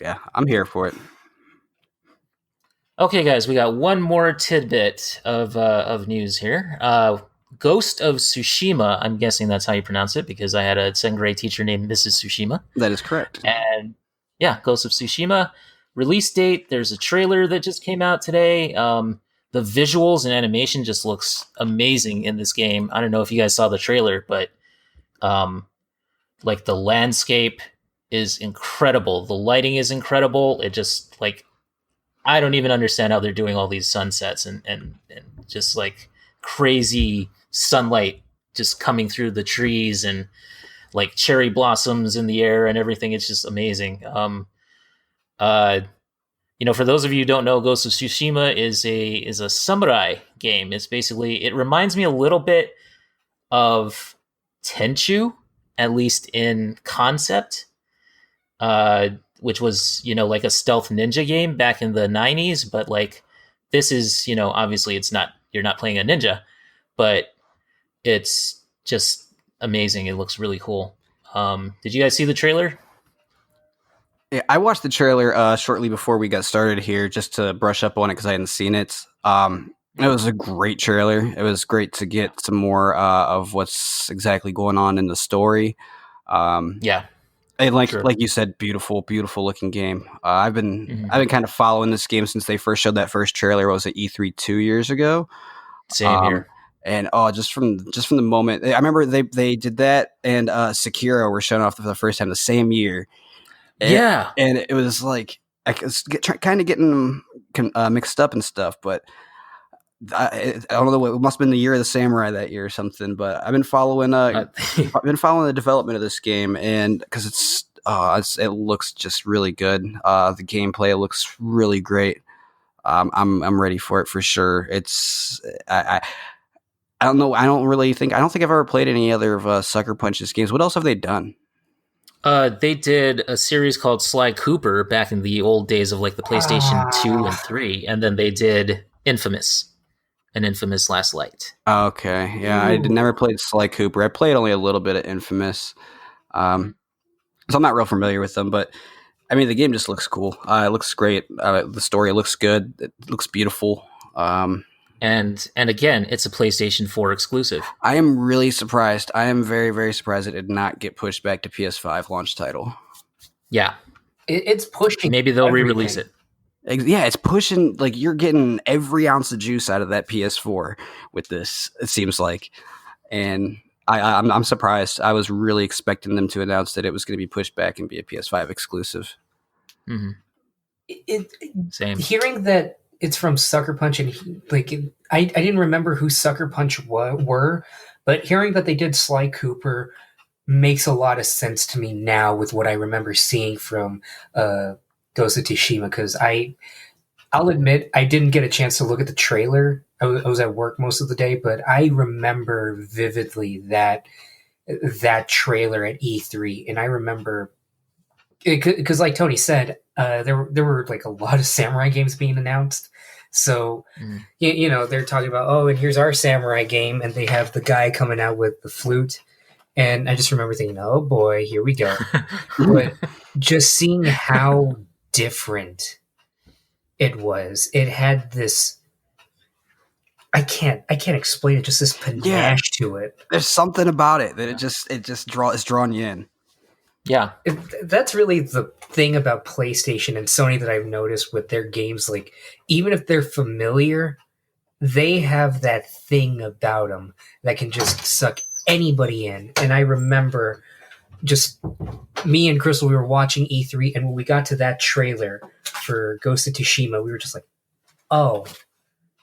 Yeah, I'm here for it. Okay, guys, we got one more tidbit of news here. Ghost of Tsushima, I'm guessing that's how you pronounce it, because I had a second grade teacher named Mrs. Tsushima. That is correct. And yeah, Ghost of Tsushima, release date, there's a trailer that just came out today. The visuals and animation just looks amazing in this game. I don't know if you guys saw the trailer, but the landscape is incredible. The lighting is incredible. It just I don't even understand how they're doing all these sunsets and just crazy sunlight just coming through the trees and cherry blossoms in the air and everything. It's just amazing. For those of you who don't know, Ghost of Tsushima is a samurai game. It's basically, it reminds me a little bit of Tenchu, at least in concept. which was, you know, like a stealth ninja game back in the 90s, but like this is, you know, obviously it's not, you're not playing a ninja, but it's just amazing. It looks really cool. Did you guys see the trailer? Yeah, I watched the trailer shortly before we got started here just to brush up on it because I hadn't seen it. It was a great trailer. It was great to get some more of what's exactly going on in the story. Yeah. And Sure. like you said, beautiful looking game. I've been kind of following this game since they first showed that first trailer. What was it, E3 2 years ago? Same here. And just from the moment, I remember they did that, and Sekiro were shown off for the first time the same year. Yeah. And it was like I was kind of getting mixed up and stuff, but I don't know. It must have been the year of the samurai that year or something. But I've been following. I've been following the development of this game, and because it looks just really good. The gameplay looks really great. I'm ready for it for sure. I don't know. I don't think I've ever played any other of Sucker Punch's games. What else have they done? They did a series called Sly Cooper back in the old days of like the PlayStation 2 and 3, and then they did Infamous. An Infamous Last Light. Okay, yeah, I never played Sly Cooper. I played only a little bit of Infamous, so I'm not real familiar with them. But I mean, the game just looks cool. It looks great. The story looks good. It looks beautiful. And again, it's a PlayStation 4 exclusive. I am really surprised. I am very, very surprised it did not get pushed back to PS5 launch title. Yeah, it's pushing. Maybe they'll re-release it. Yeah, it's pushing, like you're getting every ounce of juice out of that PS4 with this, it seems like. And I'm surprised. I was really expecting them to announce that it was going to be pushed back and be a PS5 exclusive. Mm-hmm. Same. Hearing that it's from Sucker Punch, and like I didn't remember who Sucker Punch were, but hearing that they did Sly Cooper makes a lot of sense to me now with what I remember seeing from Ghost of Tsushima, because I'll admit I didn't get a chance to look at the trailer. I was at work most of the day, but I remember vividly that trailer at E3, and I remember because, like Tony said, there were like a lot of samurai games being announced. So you know, they're talking about, oh, and here's our samurai game, and they have the guy coming out with the flute. And I just remember thinking, oh boy, here we go. But just seeing how different it was, it had this, I can't explain it, just this panache to it. There's something about it that it's drawn you in. Yeah. That's really the thing about PlayStation and Sony that I've noticed with their games. Like, even if they're familiar, they have that thing about them that can just suck anybody in. And I remember just me and Kristal, we were watching E3, and when we got to that trailer for Ghost of Tsushima, we were just like, oh.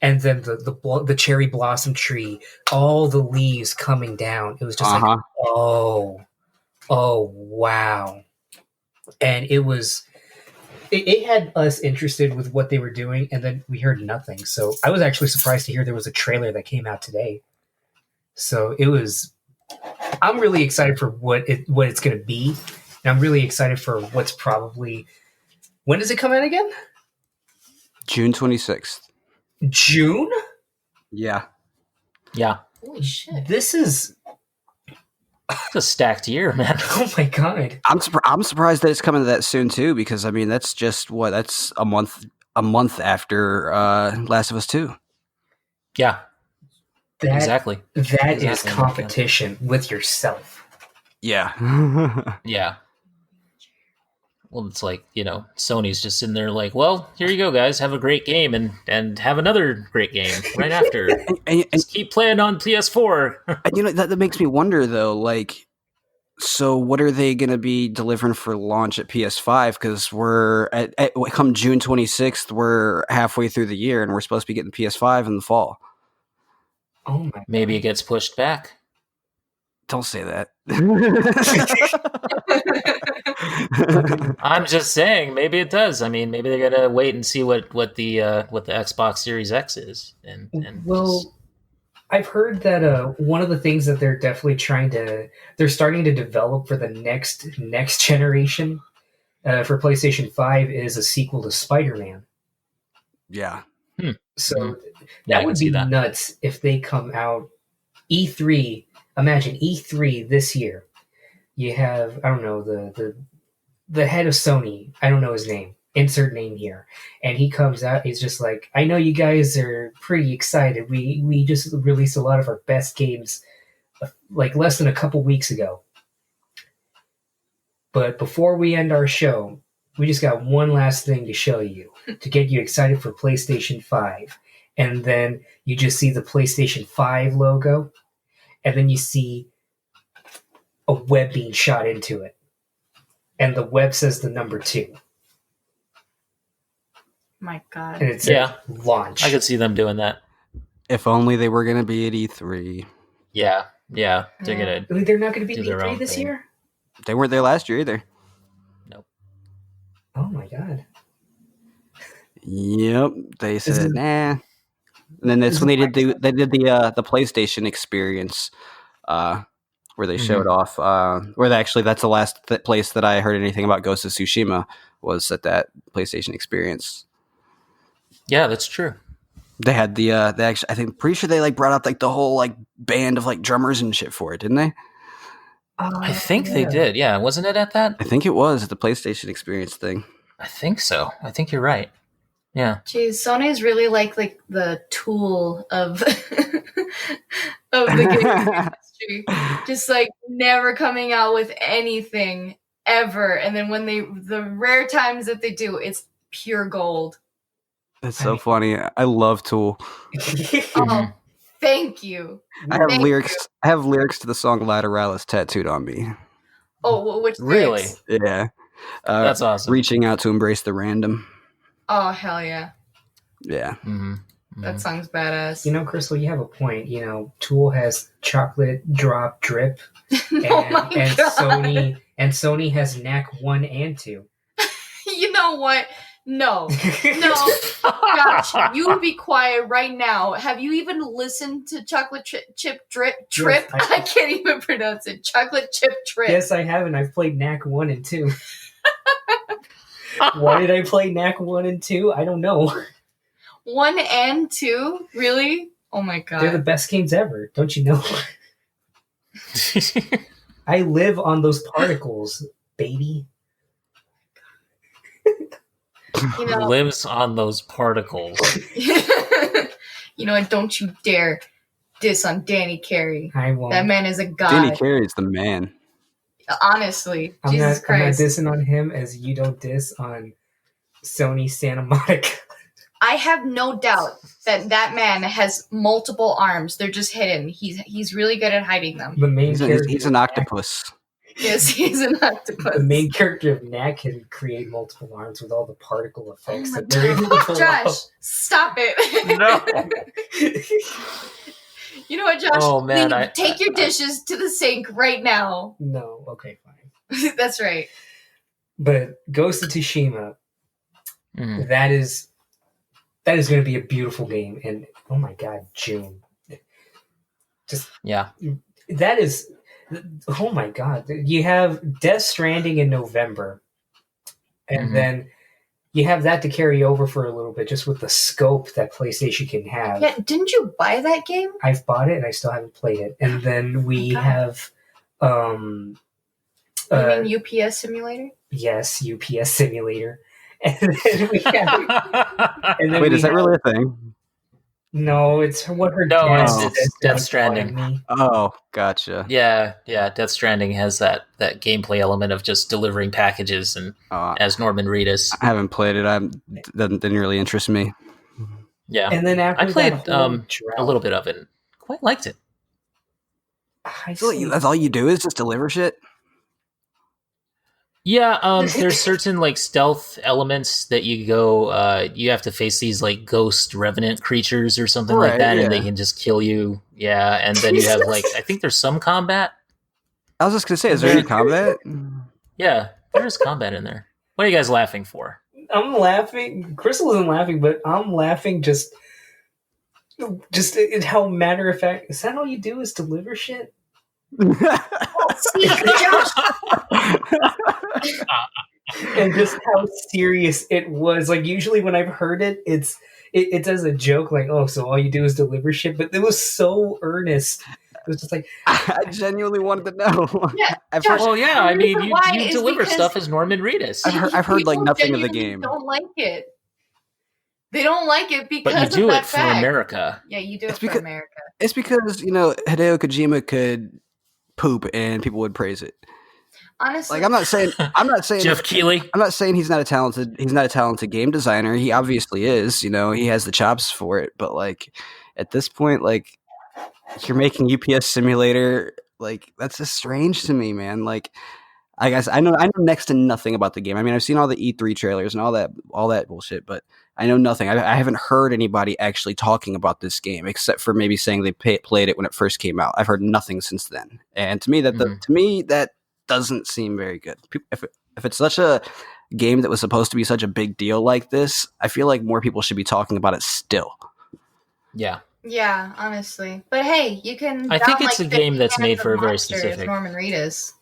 And then the cherry blossom tree, all the leaves coming down. It was just like, oh, wow. And it had us interested with what they were doing, and then we heard nothing. So I was actually surprised to hear there was a trailer that came out today. So I'm really excited for what it's going to be. And I'm really excited for what's probably, when does it come out again? June 26th. June? Yeah. Yeah. Holy shit. This is... It's a stacked year, man. Oh my god. I'm surprised that it's coming that soon too, because I mean that's just that's a month after Last of Us 2. Yeah. Exactly. That is competition with yourself. Yeah. Yeah. Well, it's like, you know, Sony's just sitting there like, well, here you go, guys. Have a great game and have another great game right after. and just keep playing on PS4. And, you know, that makes me wonder, though, like, so what are they going to be delivering for launch at PS5? Because we're come June 26th, we're halfway through the year, and we're supposed to be getting PS5 in the fall. Oh my! Maybe it gets pushed back. Don't say that. I'm just saying, maybe it does. I mean, maybe they gotta wait and see what the Xbox Series X is. And I've heard that one of the things that they're definitely they're starting to develop for the next generation for PlayStation 5 is a sequel to Spider-Man. Yeah. So Yeah, I that can would see be that. nuts if they come out E3. Imagine E3 this year. You have, I don't know, the head of Sony. I don't know his name. Insert name here. And he comes out. He's just like, I know you guys are pretty excited. We just released a lot of our best games, like less than a couple weeks ago. But before we end our show, we just got one last thing to show you to get you excited for PlayStation 5. And then you just see the PlayStation 5 logo, and then you see a web being shot into it. And the web says the number 2. My God. And it says Yeah. launch. I could see them doing that. If only they were going to be at E3. Yeah. They're gonna. Really, they're not going to be Do at their E3 own this thing. year? They weren't there last year either. Oh my God. Yep. They This said, is- nah. And then that's this when is they did the PlayStation experience, where they showed off. That's the last place that I heard anything about Ghost of Tsushima was at that PlayStation experience. Yeah, that's true. They had they actually, I think, pretty sure they like brought out like the whole like band of like drummers and shit for it, didn't they? I think they did. Yeah, wasn't it at that? I think it was at the PlayStation experience thing. I think so. I think you're right. Yeah. Jeez, Sony's really like the tool of of the game industry. Just like never coming out with anything ever. And then when the rare times that they do, it's pure gold. That's so funny. I love Tool. Oh, thank you. I have Thank lyrics. I have lyrics to the song "Lateralis" tattooed on me. Oh, which Really? lyrics? Yeah, That's awesome. Reaching out to embrace the random. Oh, hell yeah. Yeah, That song's badass. You know, Kristal, you have a point. You know, Tool has chocolate drop drip, and, Oh my and God. Sony has Knack 1 and 2. You know what? No. No. Josh, you be quiet right now. Have you even listened to Chocolate Chip Trip? Yes, I can't even pronounce it. Chocolate Chip Trip. Yes, I have, and I've played Knack 1 and 2. Why did I play Knack 1 and 2? I don't know. 1 and 2? Really? Oh my God. They're the best games ever. Don't you know? I live on those particles, baby. You know, Lives on those particles. you know what? Don't you dare diss on Danny Carey. I won't. That man is a god. Danny Carey's the man. Honestly. I'm Jesus not Christ. dissing on him as you don't diss on Sony Santa Monica. I have no doubt that man has multiple arms. They're just hidden. He's really good at hiding them. The main character He's of an Knack- octopus. Yes, he's an octopus. The main character of Knack can create multiple arms with all the particle effects Oh my that they're able to pull Josh, off. stop it. No. You know what, Josh? Oh, man, Please take your dishes to the sink right now. No, okay, fine. That's right. But Ghost of Tsushima, Mhm. that is going to be a beautiful game. And oh my God, June. Yeah. That is, oh my God. You have Death Stranding in November. And Mhm. then you have that to carry over for a little bit, just with the scope that PlayStation can have. Yeah, didn't you buy that game? I've bought it and I still haven't played it. And then we Okay. have, You mean UPS Simulator? yes, UPS Simulator. And then we have, and then Wait, we is that have- really a thing? No, it's what her No, dad it's- says it's to Death make Stranding. fun of me. Oh, gotcha. Yeah. Death Stranding has that gameplay element of just delivering packages, and as Norman Reedus. I haven't played it. Didn't really interest me. Yeah. And then after I played that whole a little bit of it. And quite liked it. I So see. that's all you do is just deliver shit. Yeah, there's certain like stealth elements that you go. You have to face these like ghost revenant creatures or something like Right, that, yeah. and they can just kill you. Yeah, and then you have like I think there's some combat. I was just gonna say, is there any combat? Yeah, there's combat in there. What are you guys laughing for? I'm laughing. Crystal isn't laughing, but I'm laughing just in how matter of fact. Is that all you do is deliver shit? See, Josh, and just how serious it was. Like usually when I've heard it, it's as a joke, like, oh, so all you do is deliver shit. But it was so earnest. It was just like I genuinely wanted to know. Yeah, I've Josh, heard, Well, yeah, the I mean, reason why you is deliver because stuff as Norman Reedus, I've heard like people nothing of the genuinely game. don't like it. They don't like it because but you of do that it for fact. America. Yeah, you do It's it for because- America. It's because Hideo Kojima could poop and people would praise it. Honestly, Like I'm not saying Jeff Keighley. I'm not saying he's not a talented game designer. He obviously is. He has the chops for it. But like at this point, like you're making UPS Simulator. Like that's just strange to me, man. Like I guess I know next to nothing about the game. I mean, I've seen all the E3 trailers and all that bullshit, but I know nothing. I haven't heard anybody actually talking about this game except for maybe saying they played it when it first came out. I've heard nothing since then, and to me that doesn't seem very good. If it's such a game that was supposed to be such a big deal like this, I feel like more people should be talking about it still. Yeah. yeah, honestly. But hey, you can. I think down, it's like, a game 50 that's cans made of for a very Monster as specific. Norman Reedus.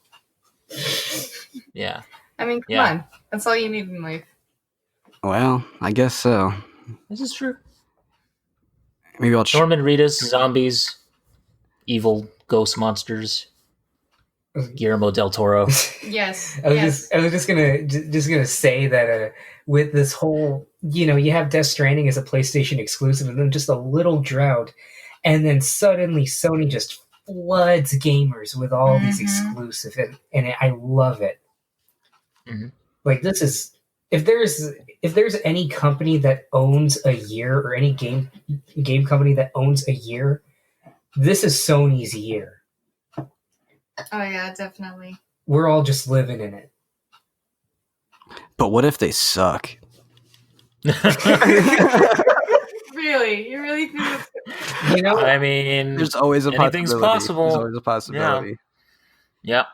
Yeah. I mean, come Yeah. on. That's all you need in life. Well, I guess so. This is true. Maybe I'll. Norman Reedus, zombies, evil ghost monsters, Guillermo del Toro. Yes. I was yes. just gonna say that with this whole, you have Death Stranding as a PlayStation exclusive, and then just a little drought, and then suddenly Sony just floods gamers with all these exclusive, and I love it. Mhm. Like this is if there's any company that owns a year, or any game company that owns a year, this is Sony's year. Oh yeah, definitely. We're all just living in it. But what if they suck? Really, you really think that's I mean, There's always a anything's possibility. possible. There's always a possibility. Yeah.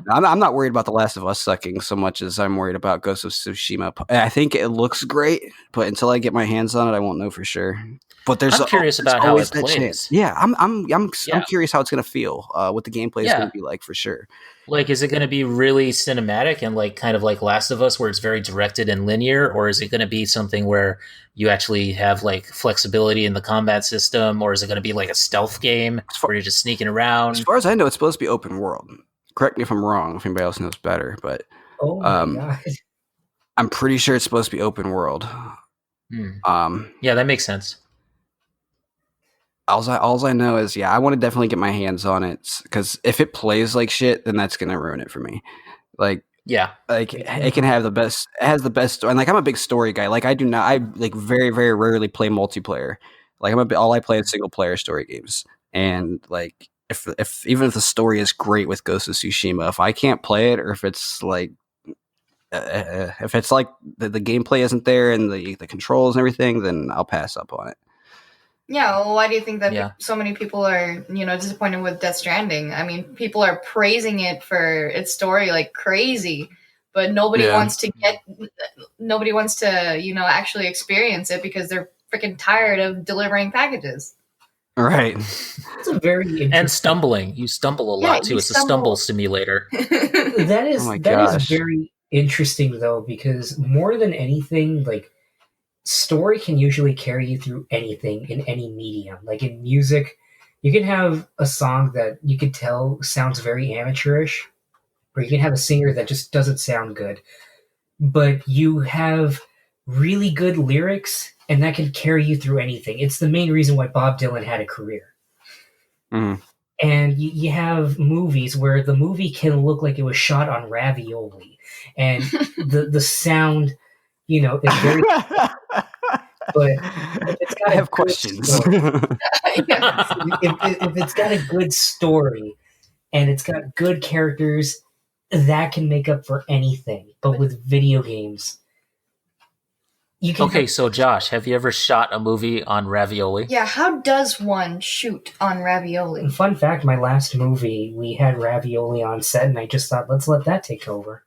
I'm not worried about The Last of Us sucking so much as I'm worried about Ghost of Tsushima. I think it looks great, but until I get my hands on it, I won't know for sure. But I'm curious about how it plays. Yeah, I'm curious how it's going to feel. What the gameplay is going Yeah. to be like for sure. Like, is it going to be really cinematic and like kind of like Last of Us, where it's very directed and linear, or is it going to be something where you actually have like flexibility in the combat system, or is it going to be like a stealth game where you're just sneaking around? As far as I know, it's supposed to be open world. Correct me if I'm wrong. If anybody else knows better, but Oh my god! I'm pretty sure it's supposed to be open world. Yeah, that makes sense. All I know is, I want to definitely get my hands on it, because if it plays like shit, then that's gonna ruin it for me. Like, it can have the best. It has the best, and like I'm a big story guy. Like I like very very rarely play multiplayer. Like all I play is single player story games, and like if even if the story is great with Ghost of Tsushima, if I can't play it, or if it's like if it's like the gameplay isn't there and the controls and everything, then I'll pass up on it. Yeah, well, why do you think that so many people are, disappointed with Death Stranding? I mean, people are praising it for its story like crazy, but nobody wants to actually experience it because they're freaking tired of delivering packages. Right. It's a very and stumbling. You stumble a lot too. It's a stumble simulator. That is very interesting though, because more than anything, like, story can usually carry you through anything in any medium. Like in music, you can have a song that you can tell sounds very amateurish, or you can have a singer that just doesn't sound good, but you have really good lyrics, and that can carry you through anything. It's the main reason why Bob Dylan had a career. Mm. And you have movies where the movie can look like it was shot on ravioli, and the sound, is very. But if it's got I have questions. If it's got a good story and it's got good characters, that can make up for anything. But with video games, you can. Okay, so Josh, have you ever shot a movie on ravioli? Yeah, how does one shoot on ravioli? Fun fact: my last movie, we had ravioli on set, and I just thought, let's let that take over.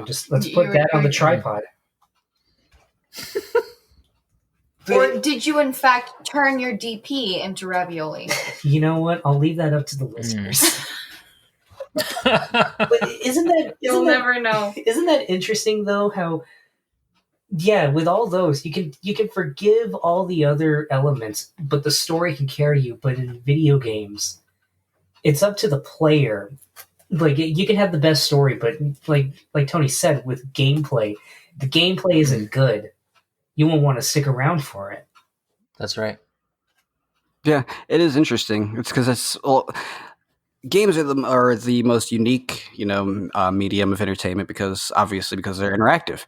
Just let's put that on the tripod. Or did you, in fact, turn your DP into ravioli? You know what? I'll leave that up to the listeners. But You'll never know. Isn't that interesting though? How with all those you can forgive all the other elements, but the story can carry you. But in video games, it's up to the player. Like you can have the best story, but like Tony said, with gameplay, the gameplay isn't good. You won't want to stick around for it. That's right. Yeah, it is interesting. It's because games are the most unique, medium of entertainment because they're interactive.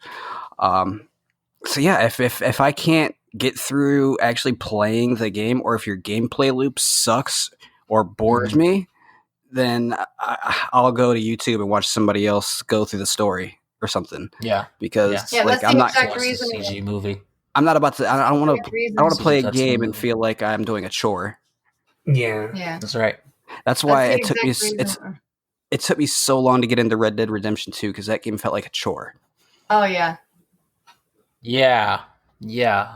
So yeah, if I can't get through actually playing the game, or if your gameplay loop sucks or bores me, then I'll go to YouTube and watch somebody else go through the story or something. Yeah, because that's I'm the not exact reason. CG movie. I'm not about to. I don't want to. I want to play a That's game the and movie. feel like I'm doing a chore. Yeah. That's right. That's why That's it the took me. exact reason. It took me so long to get into Red Dead Redemption 2 because that game felt like a chore. Oh yeah. Yeah,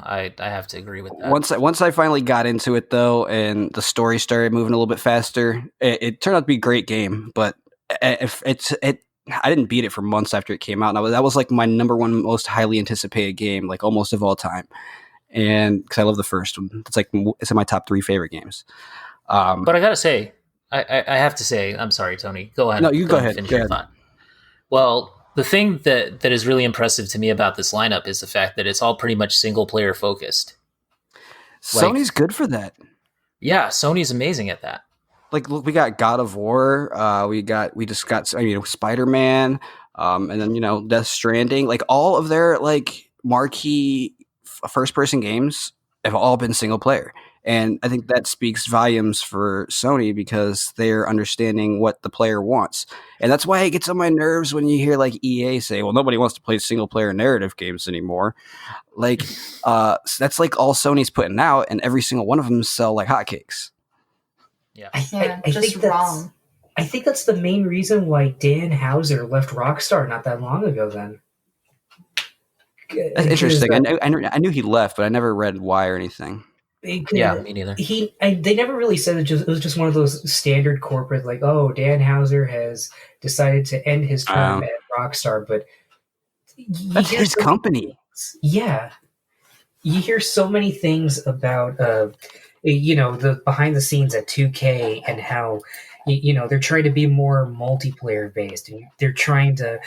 I have to agree with that. Once I finally got into it though, and the story started moving a little bit faster, it turned out to be a great game. But I didn't beat it for months after it came out, and that was like my number one most highly anticipated game, like almost of all time. And because I love the first one, it's in my top 3 favorite games. But I gotta say, I have to say, I'm sorry, Tony. Go ahead. No, you go ahead. Finish Go your ahead. thought. Well, the thing that is really impressive to me about this lineup is the fact that it's all pretty much single player focused. Sony's good for that. Yeah, Sony's amazing at that. Like, look, we got God of War. We just got Spider-Man, and then Death Stranding. Like all of their like marquee first-person games have all been single player. And I think that speaks volumes for Sony because they're understanding what the player wants. And that's why it gets on my nerves when you hear like EA say, well, nobody wants to play single player narrative games anymore. Like, that's like all Sony's putting out, and every single one of them sell like hotcakes. Yeah. I just think wrong. I think that's the main reason why Dan Houser left Rockstar not that long ago then. That's interesting. I knew he left, but I never read why or anything. Yeah, me neither. They never really said it was just one of those standard corporate, like, oh, Dan Houser has decided to end his term at Rockstar, but that's his company. Yeah. You hear so many things about, the behind the scenes at 2K and how, they're trying to be more multiplayer based, and they're trying to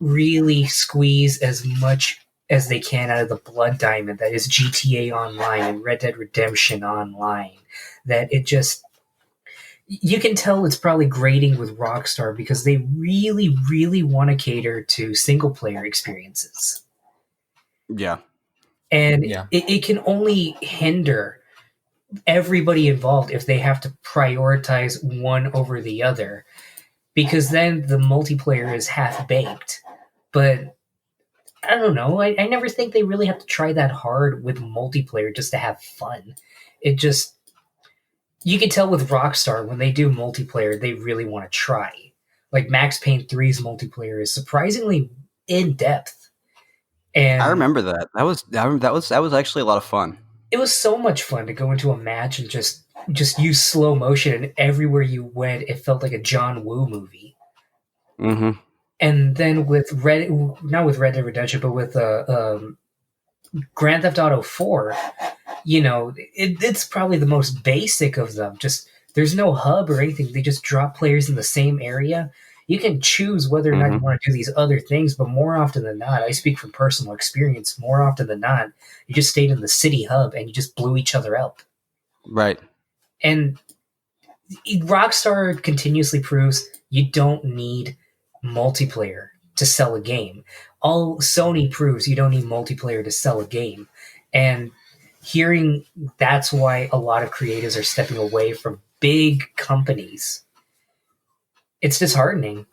really squeeze as much as they can out of the blood diamond that is GTA Online and Red Dead Redemption Online. That it just, you can tell it's probably grating with Rockstar because they really, really want to cater to single player experiences. Yeah. And it can only hinder everybody involved if they have to prioritize one over the other, because then the multiplayer is half baked. But I don't know. I never think they really have to try that hard with multiplayer just to have fun. It just, you can tell with Rockstar when they do multiplayer, they really want to try. Like Max Payne 3's multiplayer is surprisingly in depth. And I remember that. That was actually a lot of fun. It was so much fun to go into a match and just use slow motion, and everywhere you went, it felt like a John Woo movie. Mm-hmm. And then not with Red Dead Redemption, but with Grand Theft Auto 4, it's probably the most basic of them. Just, there's no hub or anything. They just drop players in the same area. You can choose whether or not you want to do these other things, but more often than not, I speak from personal experience, more often than not, you just stayed in the city hub and you just blew each other up. Right. And Rockstar continuously proves you don't need multiplayer to sell a game. All Sony proves you don't need multiplayer to sell a game. And hearing that's why a lot of creatives are stepping away from big companies, it's disheartening.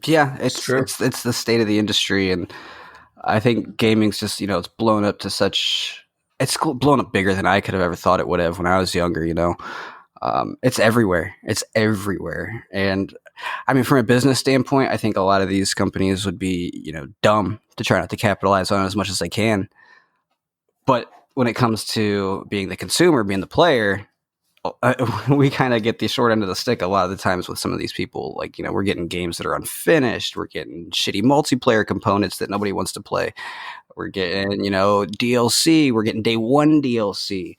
Yeah, it's true. It's the state of the industry, and I think gaming's just it's blown up to such. It's blown up bigger than I could have ever thought it would have when I was younger. It's everywhere. It's everywhere, and I mean, from a business standpoint, I think a lot of these companies would be dumb to try not to capitalize on it as much as they can. But when it comes to being the consumer, being the player, we kind of get the short end of the stick a lot of the times with some of these people. Like, we're getting games that are unfinished. We're getting shitty multiplayer components that nobody wants to play. We're getting, DLC. We're getting day one DLC.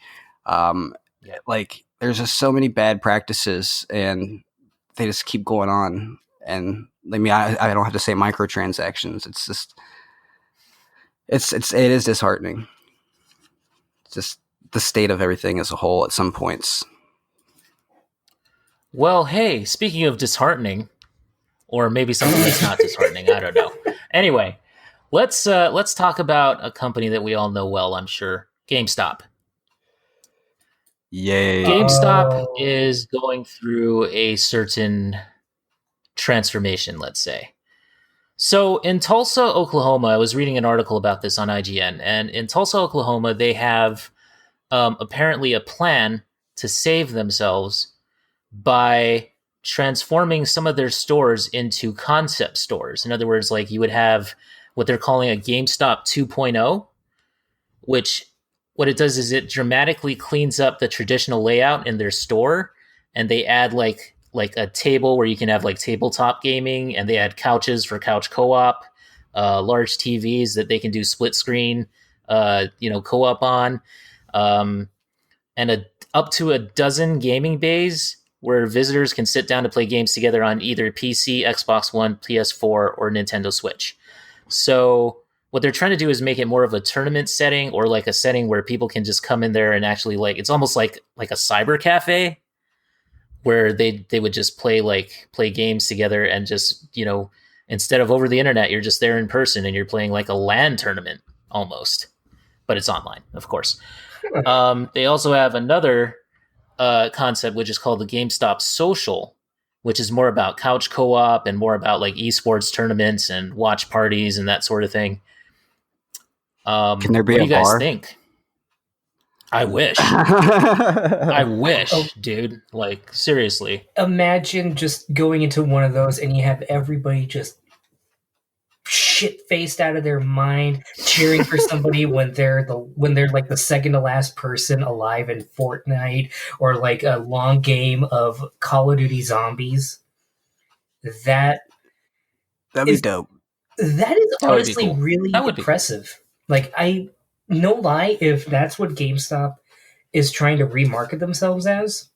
Like, there's just so many bad practices, and they just keep going on. And I mean, I don't have to say microtransactions. It's just, it is disheartening. It's just the state of everything as a whole at some points. Well, hey, speaking of disheartening, or maybe something that's not disheartening, I don't know. Anyway, let's talk about a company that we all know well, I'm sure, GameStop. Yay. GameStop is going through a certain transformation, let's say. So in Tulsa, Oklahoma, I was reading an article about this on IGN, and in Tulsa, Oklahoma, they have apparently a plan to save themselves by transforming some of their stores into concept stores. In other words, like you would have what they're calling a GameStop 2.0, which what it does is it dramatically cleans up the traditional layout in their store, and they add like a table where you can have like tabletop gaming, and they add couches for couch co-op, large TVs that they can do split screen, co-op on, and up to a dozen gaming bays where visitors can sit down to play games together on either PC, Xbox One, PS4, or Nintendo Switch. So what they're trying to do is make it more of a tournament setting, or like a setting where people can just come in there and actually it's almost like a cyber cafe where they would just play games together, and just, instead of over the internet, you're just there in person and you're playing like a LAN tournament almost, but it's online, of course. They also have another concept, which is called the GameStop Social, which is more about couch co-op and more about like esports tournaments and watch parties and that sort of thing. Can there be what do a you guys bar? think? I wish. I wish, dude. Like, seriously. Imagine just going into one of those and you have everybody just shit-faced out of their mind, cheering for somebody when they're like the second to last person alive in Fortnite, or like a long game of Call of Duty Zombies. That'd be dope. That is honestly cool. really impressive. Like, I no lie, if that's what GameStop is trying to remarket themselves as,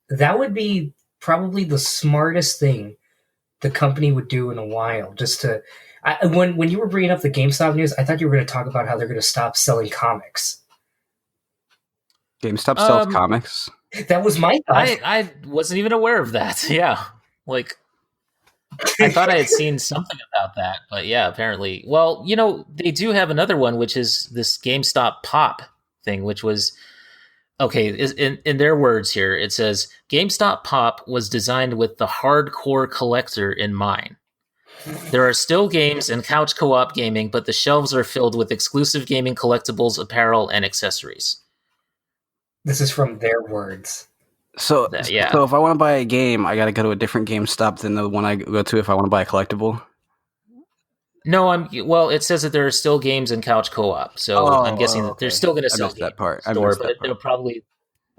that would be probably the smartest thing the company would do in a while. Just to, when you were bringing up the GameStop news, I thought you were going to talk about how they're going to stop selling comics. GameStop sells comics? That was my thought. I wasn't even aware of that. Yeah. Like, I thought I had seen something about that, but yeah, apparently. Well, they do have another one, which is this GameStop Pop thing, which was, okay, in their words here, it says, GameStop Pop was designed with the hardcore collector in mind. There are still games and couch co-op gaming, but the shelves are filled with exclusive gaming collectibles, apparel, and accessories. This is from their words. So if I want to buy a game, I got to go to a different GameStop than the one I go to if I want to buy a collectible? No, well, it says that there are still games and couch co-op, so I'm guessing that they're still going to sell that part. Store, but they'll probably,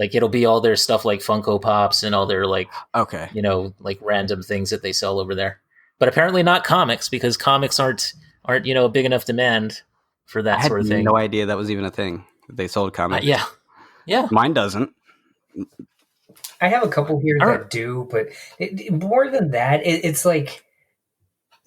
like, it'll be all their stuff like Funko Pops and all their, like, like random things that they sell over there. But apparently not comics, because comics aren't a big enough demand for that sort of thing. I had no idea that was even a thing. They sold comics. Yeah. Mine doesn't. I have a couple here that do, but more than that, it's like,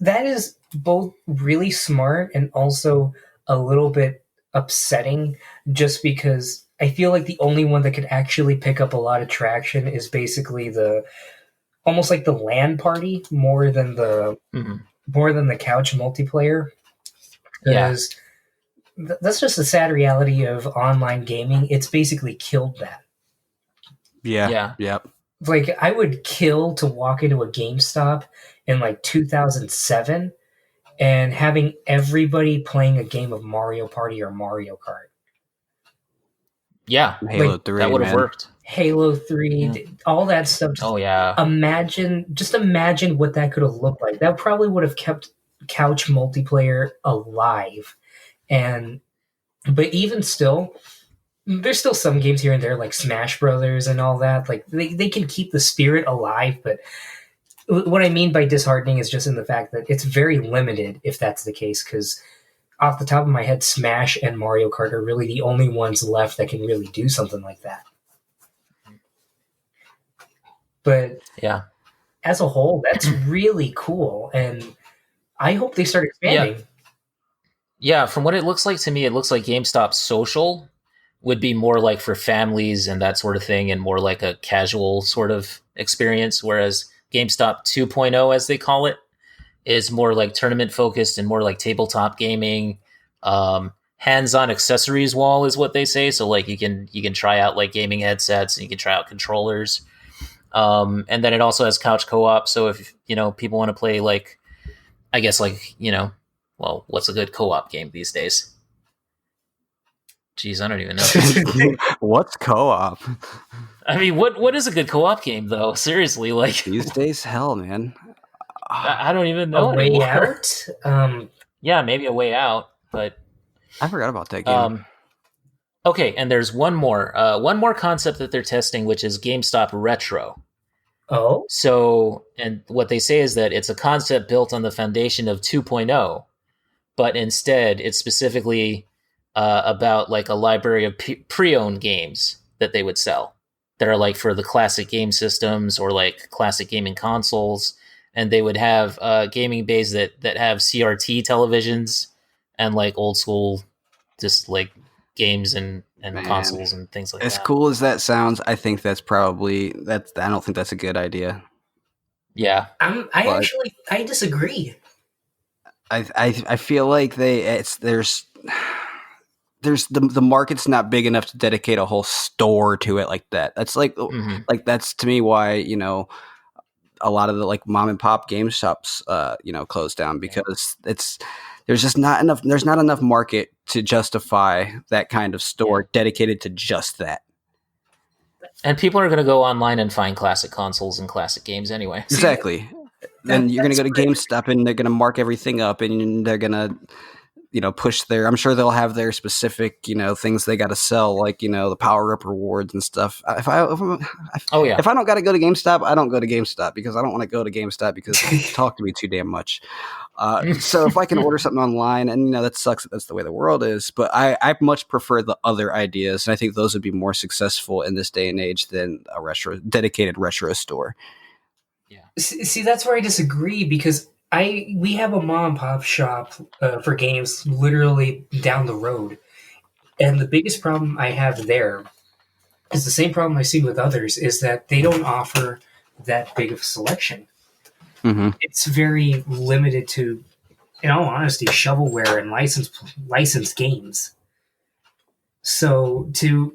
that is both really smart and also a little bit upsetting, just because I feel like the only one that could actually pick up a lot of traction is basically almost like the LAN party more than the couch multiplayer. Because that's just the sad reality of online gaming. It's basically killed that. Yeah. Like, I would kill to walk into a GameStop in like 2007 and having everybody playing a game of Mario Party or Mario Kart. Yeah, Halo 3, that would have worked. Halo 3, all that stuff. Imagine what that could have looked like. That probably would have kept couch multiplayer alive. But even still, there's still some games here and there, like Smash Brothers and all that. Like they can keep the spirit alive, but what I mean by disheartening is just in the fact that it's very limited if that's the case. Because off the top of my head, Smash and Mario Kart are really the only ones left that can really do something like that. But Yeah. as a whole, that's really cool, and I hope they start expanding. Yeah, from what it looks like to me, it looks like GameStop Social would be more like for families and that sort of thing, and more like a casual sort of experience, whereas GameStop 2.0, as they call it, is more like tournament focused and more like tabletop gaming. Hands-on accessories wall is what they say. So like you can try out like gaming headsets and you can try out controllers. And then it also has couch co-op. So if people want to play like, I guess like well, what's a good co-op game these days? Jeez, I don't even know. What's co-op? I mean, what is a good co-op game though? Seriously, like These days, hell, man. I don't even know A Way anymore. Out. Yeah, maybe A Way Out, but I forgot about that game. Okay, and there's one more concept that they're testing, which is GameStop Retro. Oh, So, and what they say is that it's a concept built on the foundation of 2.0, but instead it's specifically about like a library of pre-owned games that they would sell that are like for the classic game systems or like classic gaming consoles. And they would have gaming bays that have CRT televisions and like old school, just like games and Man, consoles and things like that. As cool as that sounds, I think that's probably I don't think that's a good idea. Yeah, I disagree. I feel like there's the market's not big enough to dedicate a whole store to it like that. That's like that's to me why a lot of the like mom and pop game shops closed down, because there's not enough market to justify that kind of store dedicated to just that. And people are going to go online and find classic consoles and classic games anyway. Exactly. Then you're going to go to GameStop and they're going to mark everything up and they're going to push I'm sure they'll have their specific, things they got to sell, like, the power-up rewards and stuff. If I don't got to go to GameStop, I don't go to GameStop, because I don't want to go to GameStop because they talk to me too damn much. So if I can order something online, and, that sucks, that's the way the world is, but I much prefer the other ideas, and I think those would be more successful in this day and age than a dedicated retro store. Yeah. See, that's where I disagree, because we have a mom and pop shop for games literally down the road, and the biggest problem I have there is the same problem I see with others, is that they don't offer that big of a selection. Mm-hmm. It's very limited to, in all honesty, shovelware and licensed games. So to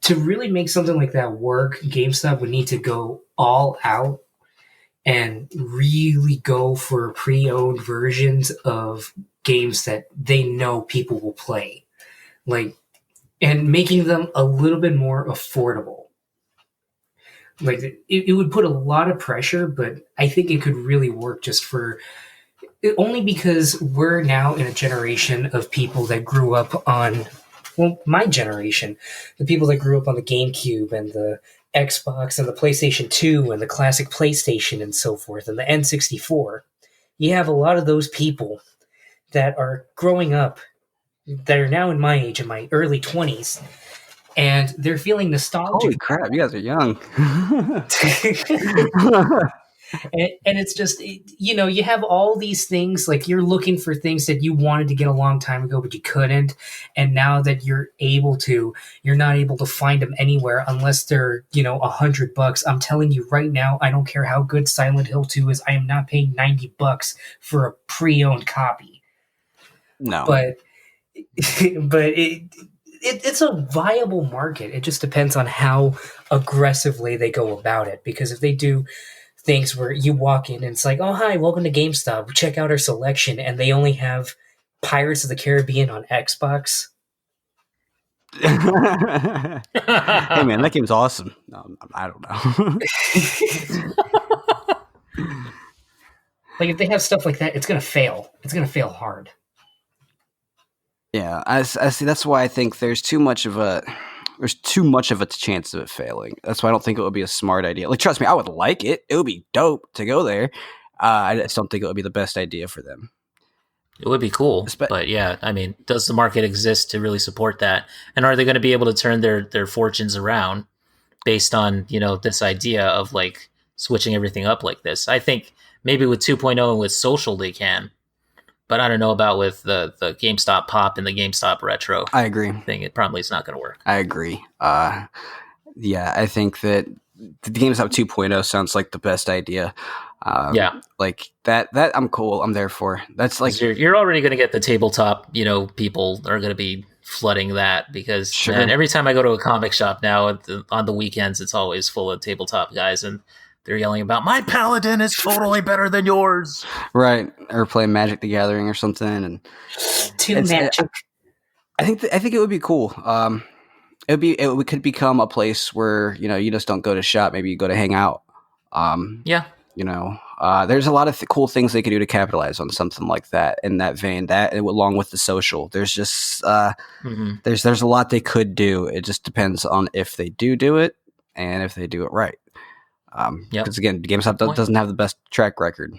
really make something like that work, GameStop would need to go all out and really go for pre-owned versions of games that they know people will play, and making them a little bit more affordable. Like it would put a lot of pressure, but I think it could really work only because we're now in a generation of people that grew up on, my generation, the people that grew up on the GameCube and the Xbox and the PlayStation 2 and the classic PlayStation and so forth, and the N64. You have a lot of those people that are growing up that are now in my age, in my early 20s, and they're feeling nostalgic. Holy crap, you guys are young. And it's just, you have all these things, like you're looking for things that you wanted to get a long time ago, but you couldn't. And now that you're not able to find them anywhere unless they're, $100. I'm telling you right now, I don't care how good Silent Hill 2 is. I am not paying $90 for a pre-owned copy. No. But it's a viable market. It just depends on how aggressively they go about it. Because if they do things where you walk in and it's like, oh, hi, welcome to GameStop, check out our selection, and they only have Pirates of the Caribbean on Xbox. Hey man, that game's awesome. I don't know. Like if they have stuff like that, it's gonna fail. It's gonna fail hard. Yeah, I see. That's why I think there's too much of a chance of it failing. That's why I don't think it would be a smart idea. Like, trust me, I would like it. It would be dope to go there. I just don't think it would be the best idea for them. It would be cool, but yeah, I mean, does the market exist to really support that? And are they going to be able to turn their fortunes around based on, this idea of like switching everything up like this? I think maybe with 2.0 and with social they can, but I don't know about with the GameStop Pop and the GameStop Retro. I agree. Thing. It probably is not going to work. I agree. Yeah, I think that the GameStop 2.0 sounds like the best idea. Like that I'm cool. I'm there for. That's like you're already going to get the tabletop. People are going to be flooding that because man, every time I go to a comic shop now on the weekends, it's always full of tabletop guys and they're yelling about my paladin is totally better than yours. Right, or playing Magic the Gathering or something, and Magic. I think it would be cool. It could become a place where you just don't go to shop. Maybe you go to hang out. There's a lot of cool things they could do to capitalize on something like that in that vein. That along with the social, there's just there's a lot they could do. It just depends on if they do it and if they do it right. Because again, GameStop doesn't have the best track record.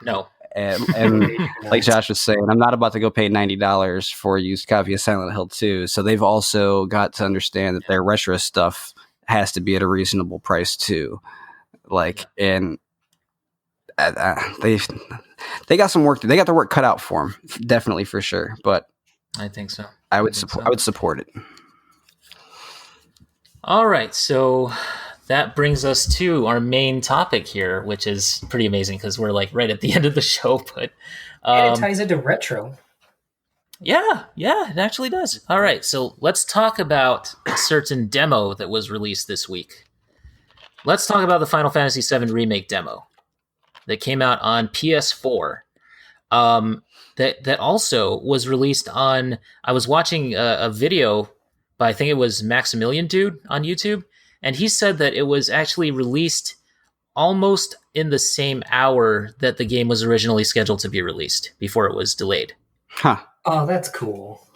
No. And like Josh was saying, I'm not about to go pay $90 for a used copy of Silent Hill 2. So they've also got to understand that their retro stuff has to be at a reasonable price too. And they got some work. They got their work cut out for them, definitely for sure. But I think so. I would support it. All right, so that brings us to our main topic here, which is pretty amazing because we're like right at the end of the show. But and it ties into retro. Yeah, it actually does. All right, so let's talk about a certain demo that was released this week. Let's talk about the Final Fantasy VII Remake demo that came out on PS4. That also was released on. I was watching a video by I think it was Maximilian Dude on YouTube, and he said that it was actually released almost in the same hour that the game was originally scheduled to be released before it was delayed. Huh. Oh, that's cool.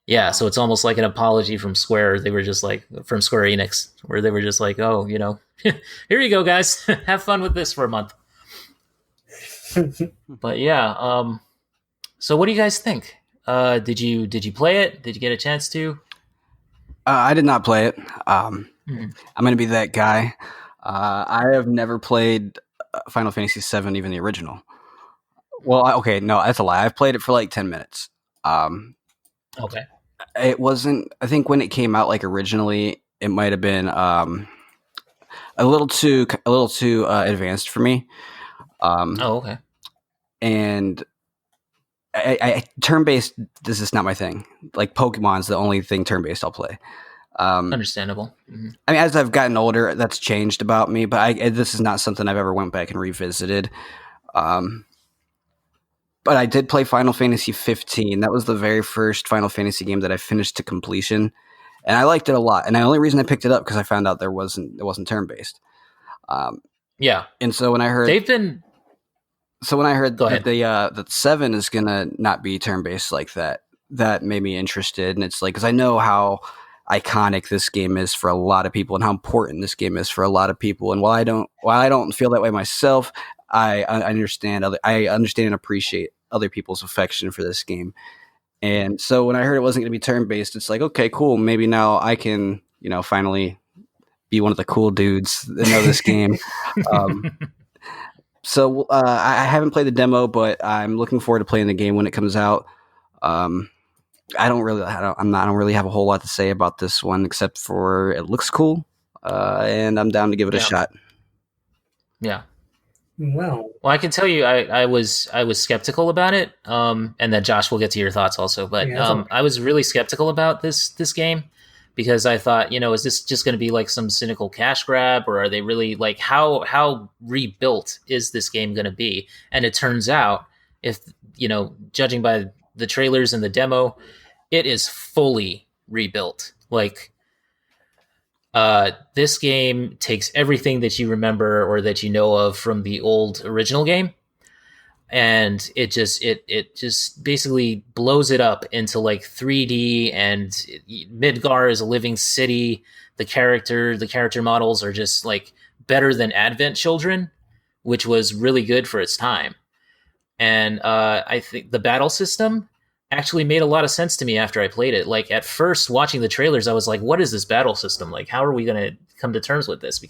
Yeah, so it's almost like an apology from Square. They were just like from Square Enix, where they were just like, "Oh, here you go, guys. Have fun with this for a month." But yeah, so what do you guys think? Did you play it? Did you get a chance to? I did not play it. I'm going to be that guy. I have never played Final Fantasy VII, even the original. Well, okay, no, that's a lie. I've played it for like 10 minutes. Okay. It wasn't. I think when it came out, like originally, it might have been a little too advanced for me. Okay. And I turn-based. This is not my thing. Like Pokemon's the only thing turn-based I'll play. Understandable. Mm-hmm. I mean, as I've gotten older, that's changed about me. But this is not something I've ever went back and revisited. But I did play Final Fantasy 15. That was the very first Final Fantasy game that I finished to completion, and I liked it a lot. And the only reason I picked it up because I found out it wasn't turn-based. And so when I heard that 7 is gonna not be turn-based like that, that made me interested. And it's like, because I know how iconic this game is for a lot of people and how important this game is for a lot of people. And while I don't feel that way myself, I understand and appreciate other people's affection for this game. And so when I heard it wasn't going to be turn-based, it's like, okay, cool. Maybe now I can, finally be one of the cool dudes that know this game. So I haven't played the demo, but I'm looking forward to playing the game when it comes out. I don't really have a whole lot to say about this one except for it looks cool, and I'm down to give it a shot. Yeah. Well, I can tell you, I was skeptical about it, and then Josh, we'll get to your thoughts also. But I was really skeptical about this game because I thought, is this just going to be like some cynical cash grab, or are they really like how rebuilt is this game going to be? And it turns out, if judging by the trailers and the demo, it is fully rebuilt. Like, this game takes everything that you remember or that you know of from the old original game, and it just basically blows it up into like 3D, and Midgar is a living city. The character models are just like better than Advent Children, which was really good for its time. And I think the battle system actually made a lot of sense to me after I played it. Like at first, watching the trailers, I was like, "What is this battle system? Like, how are we going to come to terms with this?"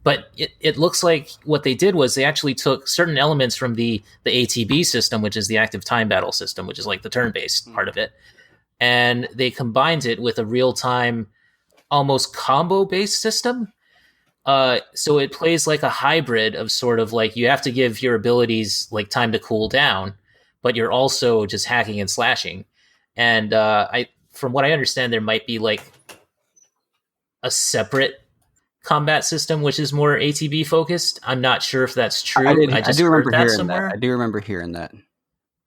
But it looks like what they did was they actually took certain elements from the ATB system, which is the active time battle system, which is like the turn-based part of it, and they combined it with a real-time, almost combo-based system. So it plays like a hybrid of sort of like you have to give your abilities like time to cool down, but you're also just hacking and slashing. And from what I understand, there might be like a separate combat system which is more ATB focused. I'm not sure if that's true. I just do heard remember that hearing somewhere. that. I do remember hearing that.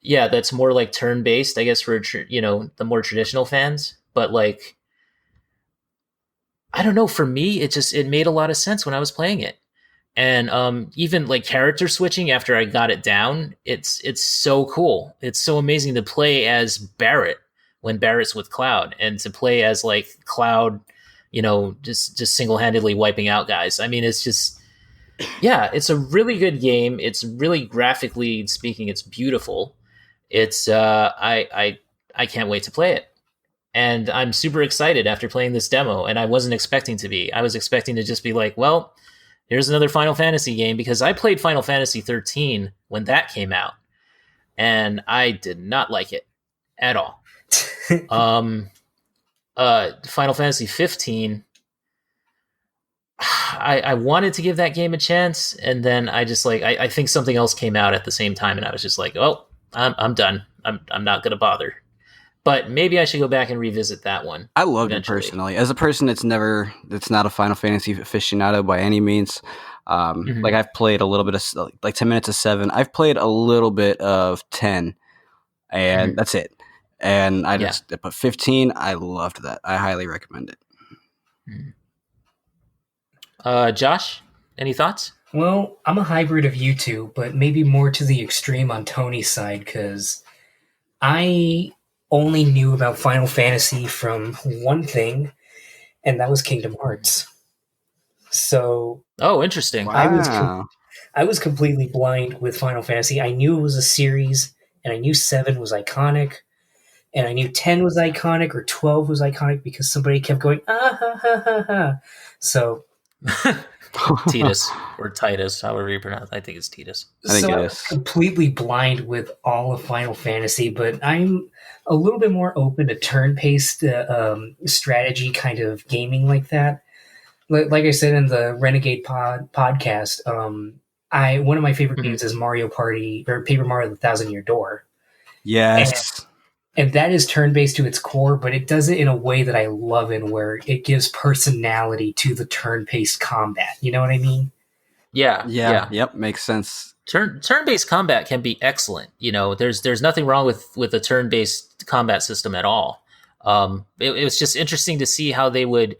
Yeah, that's more like turn based, I guess, for the more traditional fans. But like, I don't know. For me, it made a lot of sense when I was playing it, and even like character switching after I got it down, it's so cool. It's so amazing to play as Barrett when Barrett's with Cloud, and to play as like Cloud, just single handedly wiping out guys. I mean, it's just, yeah, it's a really good game. It's really, graphically speaking, it's beautiful. It's I can't wait to play it. And I'm super excited after playing this demo, and I wasn't expecting to be. I was expecting to just be like, well, here's another Final Fantasy game, because I played Final Fantasy 13 when that came out, and I did not like it at all. Final Fantasy 15, I wanted to give that game a chance, and then I just like I think something else came out at the same time, and I was just like, oh, I'm done. I'm not gonna bother. But maybe I should go back and revisit that one. I loved eventually. it personally. As a person that's not a Final Fantasy aficionado by any means. Like I've played a little bit of like 10 minutes of 7. I've played a little bit of 10, and that's it. And but 15, I loved that. I highly recommend it. Josh, any thoughts? Well, I'm a hybrid of you two, but maybe more to the extreme on Tony's side, because I only knew about Final Fantasy from one thing, and that was Kingdom Hearts. So, interesting. Wow. I was completely blind with Final Fantasy. I knew it was a series, and I knew 7 was iconic, and I knew 10 was iconic, or 12 was iconic, because somebody kept going, ah, ha, ha, ha, ha. So, Titus, or Titus, however you pronounce it. I think it's Titus. I think it was completely blind with all of Final Fantasy, but I'm a little bit more open to turn-based strategy kind of gaming like that. Like I said in the Renegade podcast, one of my favorite games is Mario Party, or Paper Mario: The Thousand-Year Door. Yes. And that is turn-based to its core, but it does it in a way that I love, in where it gives personality to the turn-based combat. You know what I mean? Yeah. Yep, makes sense. Turn-based combat can be excellent. There's nothing wrong with a turn-based combat system at all. It was just interesting to see how they would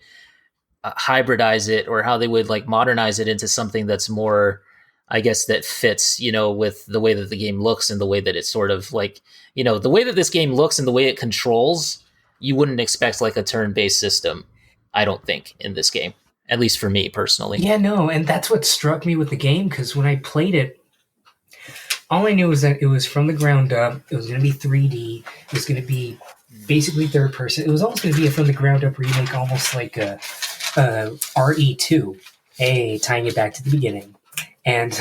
hybridize it, or how they would like modernize it into something that's more, I guess, that fits, with the way that the game looks, and the way that it's sort of like, the way that this game looks and the way it controls, you wouldn't expect like a turn-based system, I don't think, in this game, at least for me personally. Yeah, no, and that's what struck me with the game, because when I played it, all I knew was that it was from the ground up, it was going to be 3D, it was going to be basically third person, it was almost going to be a from the ground up remake, almost like a RE2, tying it back to the beginning. And,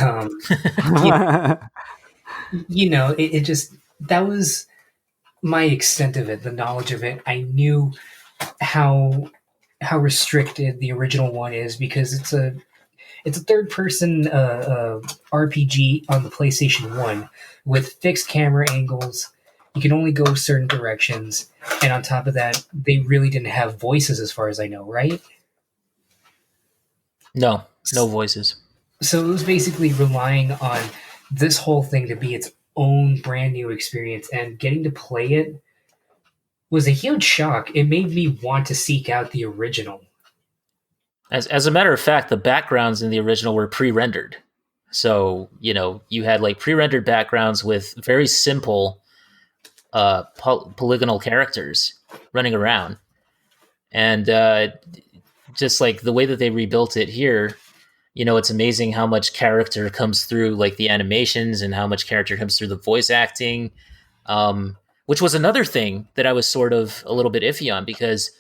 it just, that was my extent of it, the knowledge of it. I knew how restricted the original one is, because it's a third-person RPG on the PlayStation 1 with fixed camera angles. You can only go certain directions. And on top of that, they really didn't have voices, as far as I know, right? No voices. So it was basically relying on this whole thing to be its own brand new experience, and getting to play it was a huge shock. It made me want to seek out the original. As a matter of fact, the backgrounds in the original were pre-rendered. So, you had like pre-rendered backgrounds with very simple polygonal characters running around. And just like the way that they rebuilt it here, it's amazing how much character comes through like the animations and how much character comes through the voice acting, which was another thing that I was sort of a little bit iffy on because,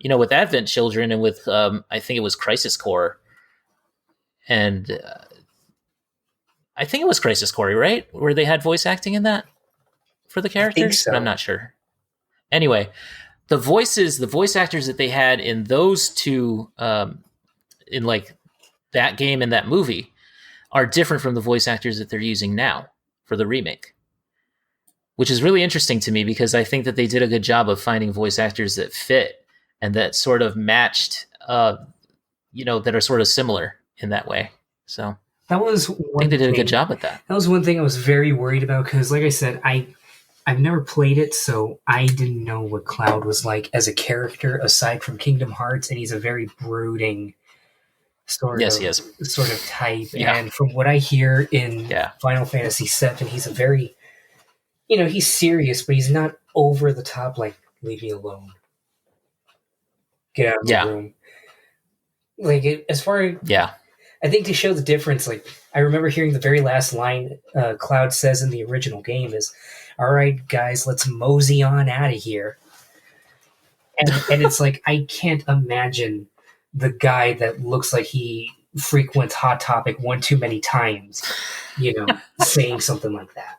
with Advent Children and with, I think it was Crisis Core, and I think it was Crisis Core, right? Where they had voice acting in that for the characters? I think so. But I'm not sure. Anyway, the voice actors that they had in those two, in like that game and that movie, are different from the voice actors that they're using now for the remake, which is really interesting to me because I think that they did a good job of finding voice actors that fit and that sort of matched, that are sort of similar in that way. So that was I think they did a good job with that. That was one thing I was very worried about because, like I said, I've never played it, so I didn't know what Cloud was like as a character aside from Kingdom Hearts, and he's a very brooding sort of type. Yeah. And from what I hear in Final Fantasy VII, he's a very, he's serious, but he's not over the top. Like, leave me alone, get out of the room. Like I think to show the difference, like I remember hearing the very last line Cloud says in the original game is, "All right, guys, let's mosey on out of here." And it's like, I can't imagine the guy that looks like he frequents Hot Topic one too many times, saying something like that.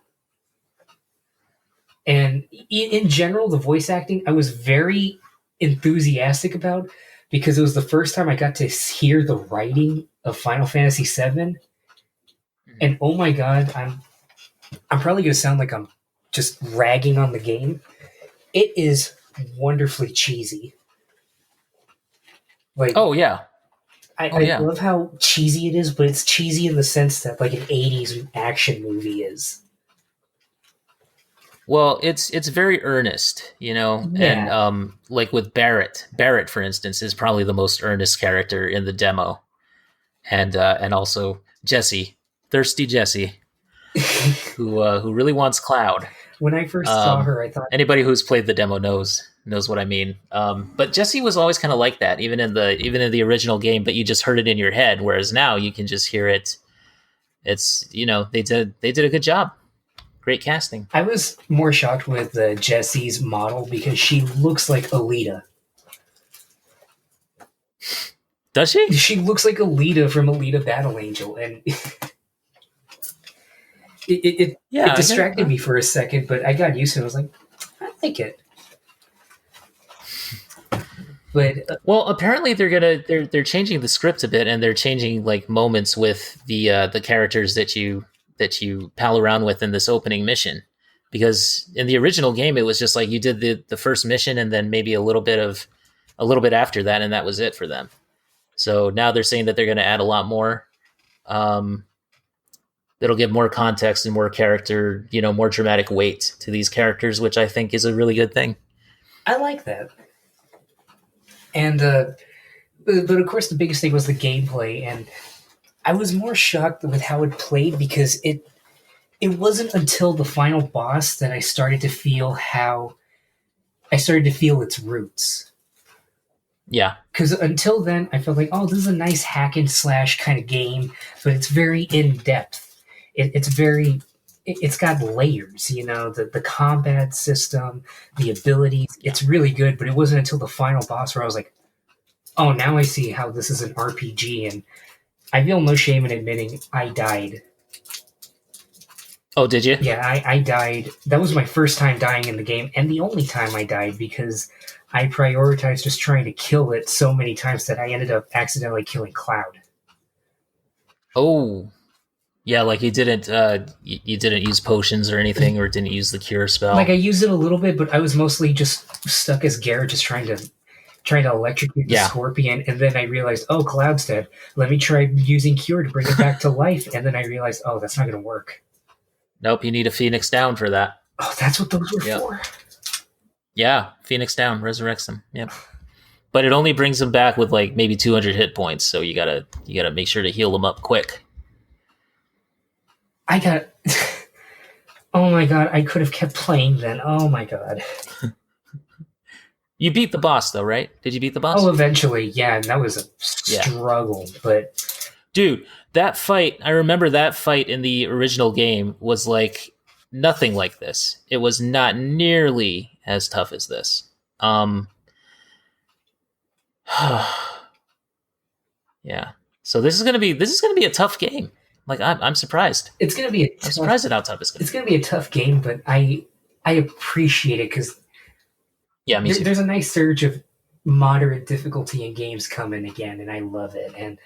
And in general, the voice acting, I was very enthusiastic about because it was the first time I got to hear the writing of Final Fantasy VII. And oh my god, I'm probably going to sound like I'm just ragging on the game. It is wonderfully cheesy. Like, oh yeah, I love how cheesy it is, but it's cheesy in the sense that like an 80s action movie is. Well, it's very earnest, and like with Barrett, for instance, is probably the most earnest character in the demo, and also Jesse, thirsty Jesse, who really wants Cloud. When I first saw her, I thought anybody who's played the demo knows what I mean. But Jesse was always kind of like that, even in the original game. But you just heard it in your head, whereas now you can just hear it. It's they did a good job. Great casting. I was more shocked with Jessie's model because she looks like Alita. Does she? She looks like Alita from Alita Battle Angel, and it distracted me for a second, but I got used to it. I was like, I like it. But well, apparently they're changing the script a bit, and they're changing like moments with the characters that you pal around with in this opening mission, because in the original game it was just like you did the first mission and then maybe a little bit after that, and that was it for them. So now they're saying that they're going to add a lot more. That'll give more context and more character, more dramatic weight to these characters, which I think is a really good thing. I like that. And but of course the biggest thing was the gameplay, and I was more shocked with how it played because it wasn't until the final boss that I started to feel its roots. Yeah. Because until then, I felt like, oh, this is a nice hack and slash kind of game, but it's very in-depth. It's got layers, the combat system, the abilities. It's really good, but it wasn't until the final boss where I was like, oh, now I see how this is an RPG, and I feel no shame in admitting I died. Oh, did you? Yeah, I died. That was my first time dying in the game, and the only time I died because I prioritized just trying to kill it so many times that I ended up accidentally killing Cloud. Oh, yeah, like you didn't use potions or anything, or didn't use the cure spell. Like I used it a little bit, but I was mostly just stuck as Garrett, just trying to electrocute the scorpion, and then I realized, oh, Cloud's dead. Let me try using Cure to bring it back to life, and then I realized, oh, that's not going to work. Nope, you need a Phoenix Down for that. Oh, that's what those were for? Yeah, Phoenix Down resurrects them. Yep. But it only brings them back with like maybe 200 hit points, so you gotta make sure to heal them up quick. I got. Oh my god! I could have kept playing then. Oh my god. You beat the boss though, right? Did you beat the boss? Oh, eventually, yeah. And that was a struggle, but dude, that fight. I remember that fight in the original game was like nothing like this. It was not nearly as tough as this. Yeah. So this is gonna be a tough game. Like I'm surprised. It's gonna be. I'm surprised at how tough it's gonna be. It's gonna be a tough game, but I appreciate it because there's a nice surge of moderate difficulty in games coming again, and I love it. And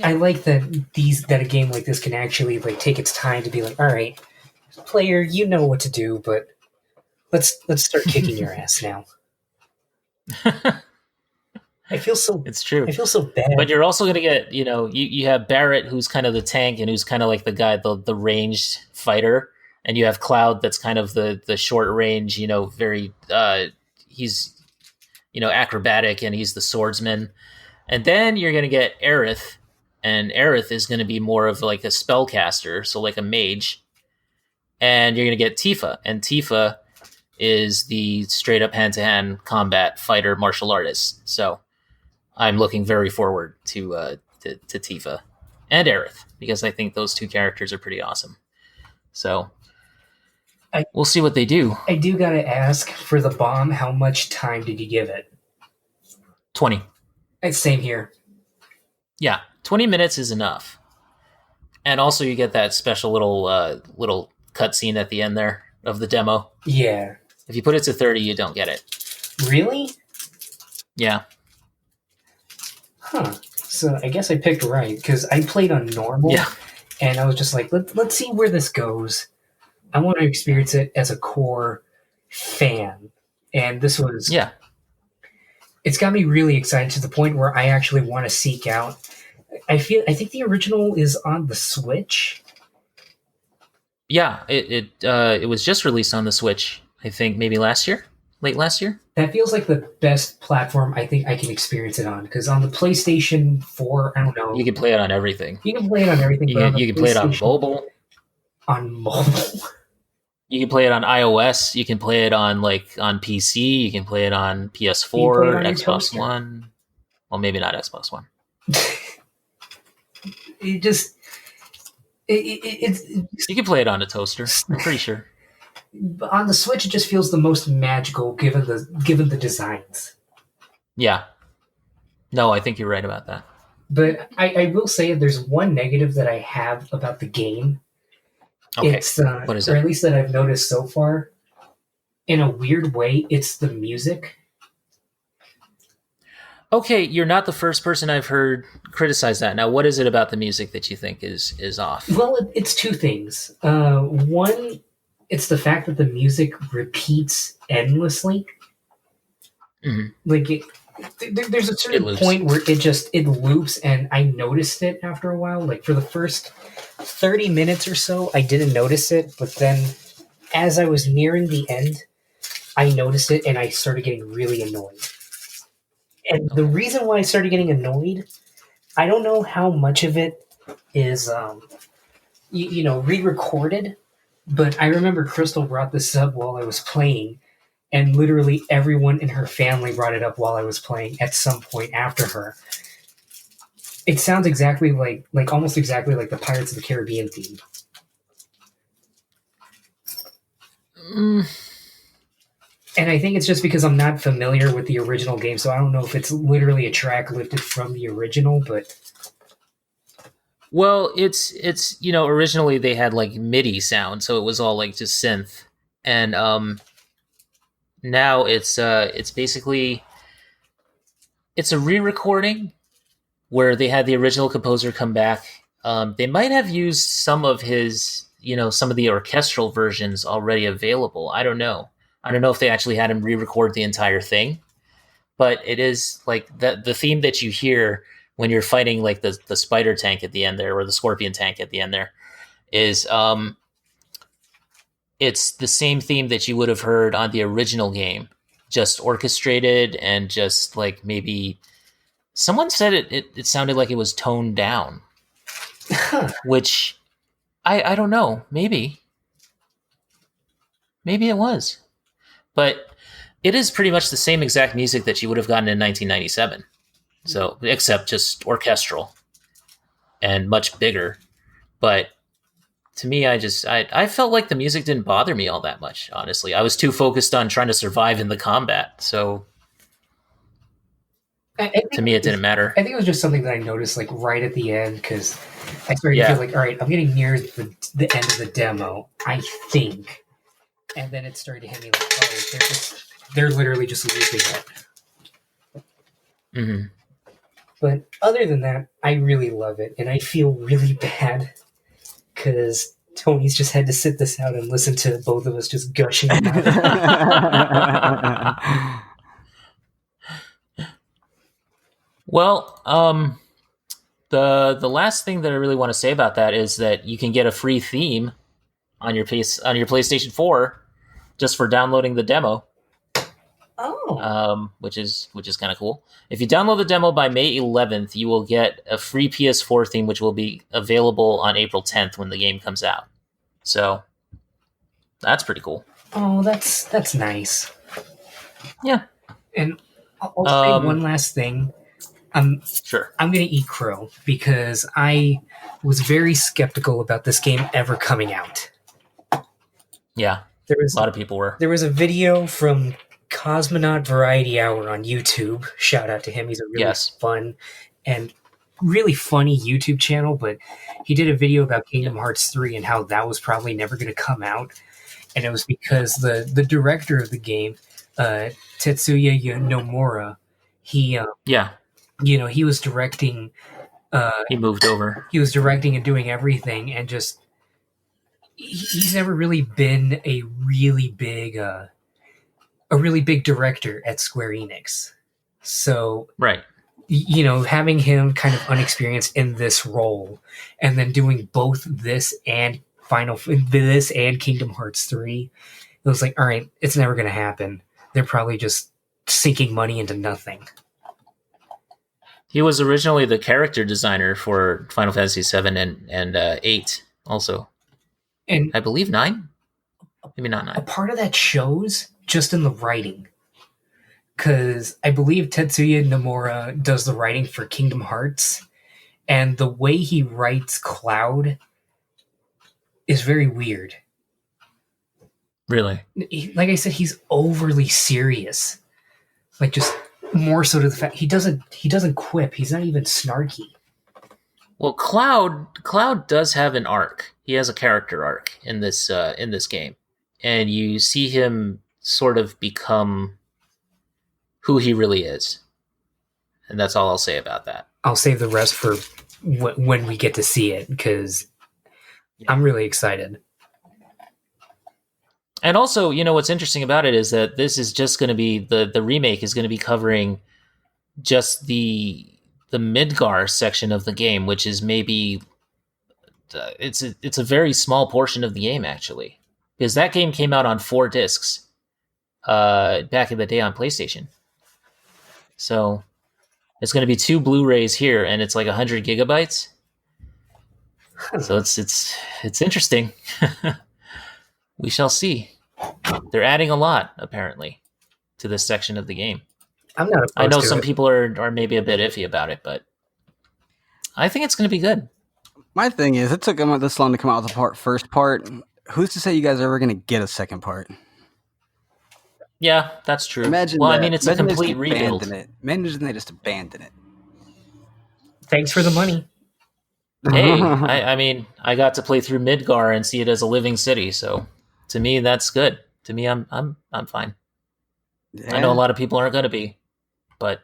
I like that a game like this can actually like take its time to be like, all right, player, you know what to do, but let's start kicking your ass now. I feel so. It's true. I feel so bad. But you're also going to get, you have Barrett, who's kind of the tank and who's kind of like the guy, the ranged fighter, and you have Cloud, that's kind of the short range. Very he's acrobatic, and he's the swordsman. And then you're going to get Aerith, and Aerith is going to be more of like a spellcaster, so like a mage. And you're going to get Tifa, and Tifa is the straight up hand to hand combat fighter martial artist. So I'm looking very forward to Tifa and Aerith, because I think those two characters are pretty awesome. So we'll see what they do. I do gotta ask, for the bomb, how much time did you give it? 20. Same here. Yeah, 20 minutes is enough. And also you get that special little cutscene at the end there of the demo. Yeah. If you put it to 30, you don't get it. Really? Yeah. Huh. So I guess I picked right, because I played on normal, and I was just like, let's see where this goes. I want to experience it as a core fan. And this was... Yeah. It's got me really excited to the point where I actually want to seek out... I think the original is on the Switch. Yeah, it was just released on the Switch, I think maybe late last year. That feels like the best platform I think I can experience it on, because on the PlayStation 4, I don't know. You can play it on everything. You can play it on everything. You can play it on mobile. On mobile. You can play it on iOS. You can play it on PC. You can play it on PS4, Xbox One. Well, maybe not Xbox One. It's you can play it on a toaster. I'm pretty sure. On the Switch, it just feels the most magical given the designs. Yeah. No, I think you're right about that. But I will say there's one negative that I have about the game. Okay. It's, what is it? Or at least that I've noticed so far. In a weird way, it's the music. Okay, you're not the first person I've heard criticize that. Now, what is it about the music that you think is off? Well, it's two things. One, it's the fact that the music repeats endlessly. Mm-hmm. Like, there's a certain point where it loops, and I noticed it after a while. Like, for the first 30 minutes or so, I didn't notice it, but then as I was nearing the end, I noticed it, and I started getting really annoyed. And the reason why I started getting annoyed, I don't know how much of it is, re-recorded, but I remember Kristal brought this up while I was playing, and literally everyone in her family brought it up while I was playing at some point after her. It sounds exactly like almost exactly like the Pirates of the Caribbean theme. And I think it's just because I'm not familiar with the original game, so I don't know if it's literally a track lifted from the original, but... Well, it's originally they had like MIDI sound, so it was all like just synth. And now it's basically it's a re-recording where they had the original composer come back. They might have used some of his, some of the orchestral versions already available. I don't know if they actually had him re-record the entire thing, but it is like the theme that you hear when you're fighting like the spider tank at the end there, or the scorpion tank at the end there, is it's the same theme that you would have heard on the original game, just orchestrated, and just like maybe someone said it sounded like it was toned down, which I don't know. Maybe it was, but it is pretty much the same exact music that you would have gotten in 1997. So, except just orchestral and much bigger. But to me, I felt like the music didn't bother me all that much. Honestly, I was too focused on trying to survive in the combat. So to me, it didn't matter. I think it was just something that I noticed like right at the end because I started to feel like, all right, I'm getting near the end of the demo, I think, and then it started to hit me like, oh, they're literally just losing it. Mm-hmm. But other than that, I really love it, and I feel really bad because Tony's just had to sit this out and listen to both of us just gushing about it. Well, the last thing that I really want to say about that is that you can get a free theme on your PlayStation 4 just for downloading the demo. Oh. Which is kind of cool. If you download the demo by May 11th, you will get a free PS4 theme, which will be available on April 10th when the game comes out. So that's pretty cool. Oh, that's nice. Yeah. And I'll say one last thing. Sure. I'm going to eat crow because I was very skeptical about this game ever coming out. Yeah. A lot of people were. There was a video from Cosmonaut Variety Hour on YouTube. Shout out to him. He's a really fun and really funny YouTube channel, but he did a video about Kingdom Hearts 3 and how that was probably never going to come out. And it was because the director of the game, Tetsuya Nomura, he was directing. He moved over. He was directing and doing everything, and just he's never really been a really big director at Square Enix. So right, having him kind of unexperienced in this role, and then doing both this and Kingdom Hearts 3, it was like, all right, it's never going to happen. They're probably just sinking money into nothing. He was originally the character designer for Final Fantasy VII and 8 also. And I believe 9? Maybe not 9. A part of that shows just in the writing. Because I believe Tetsuya Nomura does the writing for Kingdom Hearts. And the way he writes Cloud is very weird. Really? Like I said, he's overly serious. Like just more so to the fact he doesn't quip. He's not even snarky. Well, Cloud does have an arc. He has a character arc in this game, and you see him sort of become who he really is, and that's all I'll say about that. I'll save the rest for when we get to see it because I'm really excited. And also, what's interesting about it is that this is just going to be the remake is going to be covering just the Midgar section of the game, which is maybe it's a very small portion of the game actually, because that game came out on 4 discs back in the day on PlayStation. So it's going to be 2 Blu-rays here, and it's like 100 gigabytes. So it's interesting. We shall see. They're adding a lot, apparently, to this section of the game. I'm not. I know some people are maybe a bit iffy about it, but I think it's going to be good. My thing is, it took them this long to come out with the first part. Who's to say you guys are ever going to get a second part? Yeah, that's true. Imagine I mean, it's a complete rebuild. Imagine they just abandon it. Thanks for the money. Hey, I mean, I got to play through Midgar and see it as a living city, so to me, that's good. To me, I'm fine. Yeah. I know a lot of people aren't going to be, but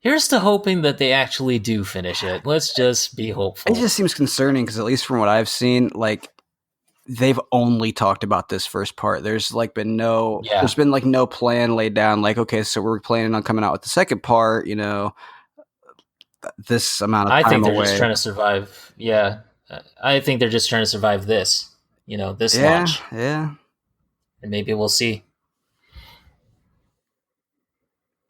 here's to hoping that they actually do finish it. Let's just be hopeful. It just seems concerning because at least from what I've seen, like they've only talked about this first part. There's like been there's been like no plan laid down. Like, okay, so we're planning on coming out with the second part. This amount of time away. I think they're just trying to survive. Yeah, I think they're just trying to survive this. This launch. Yeah, and maybe we'll see.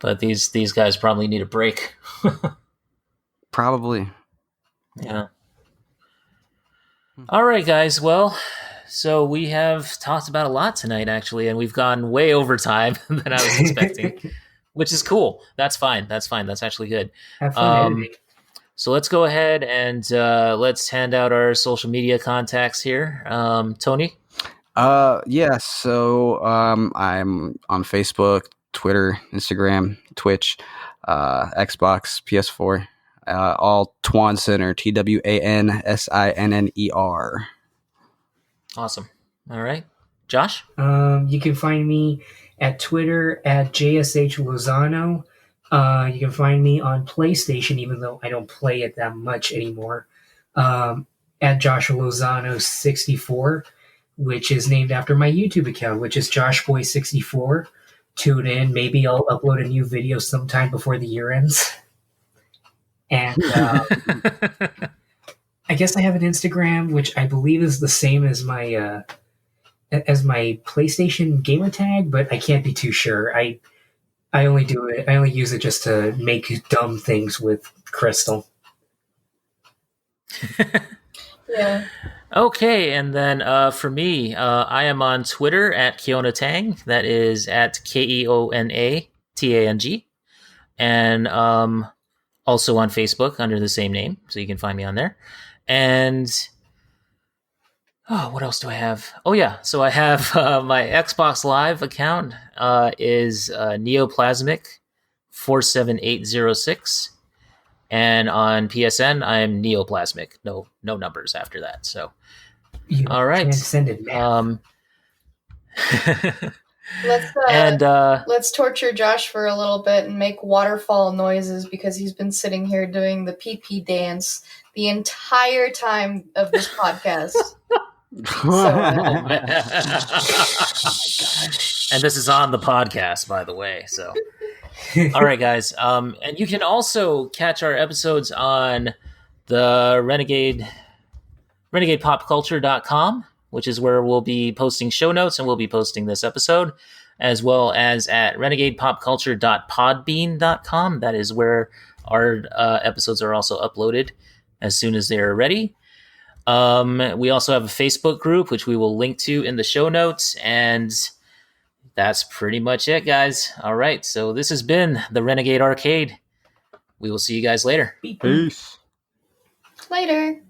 But these guys probably need a break. Probably. Yeah. All right, guys. Well, so we have talked about a lot tonight, actually, and we've gone way over time than I was expecting, which is cool. That's fine. That's fine. That's actually good. Have fun editing. So let's go ahead and let's hand out our social media contacts here. Tony? Yeah, so I'm on Facebook, Twitter, Instagram, Twitch, Xbox, PS4, all Twan Center, TWANSINNER. Awesome. All right. Josh? You can find me at Twitter at JSH Lozano. You can find me on PlayStation, even though I don't play it that much anymore, at Joshua Lozano 64, which is named after my YouTube account, which is JoshBoy64. Tune in. Maybe I'll upload a new video sometime before the year ends. And I guess I have an Instagram, which I believe is the same as my PlayStation gamer tag, but I can't be too sure. I only do it. I only use it just to make dumb things with Kristal. Yeah. Okay, and then for me, I am on Twitter at Keona Tang. That is at KeonaTang. And also on Facebook under the same name, so you can find me on there. And what else do I have? Oh yeah, so I have my Xbox Live account is Neoplasmic47806, and on PSN I'm Neoplasmic. No numbers after that. So all right, Transcended math. Let's torture Josh for a little bit and make waterfall noises because he's been sitting here doing the pee-pee dance the entire time of this podcast. And this is on the podcast, by the way. So, all right, guys. And you can also catch our episodes on the RenegadePopCulture.com, which is where we'll be posting show notes and we'll be posting this episode, as well as at RenegadePopCulture.podbean.com. That is where our episodes are also uploaded as soon as they're ready. We also have a Facebook group, which we will link to in the show notes. And that's pretty much it, guys. All right. So this has been the Renegade Arcade. We will see you guys later. Peace. Later.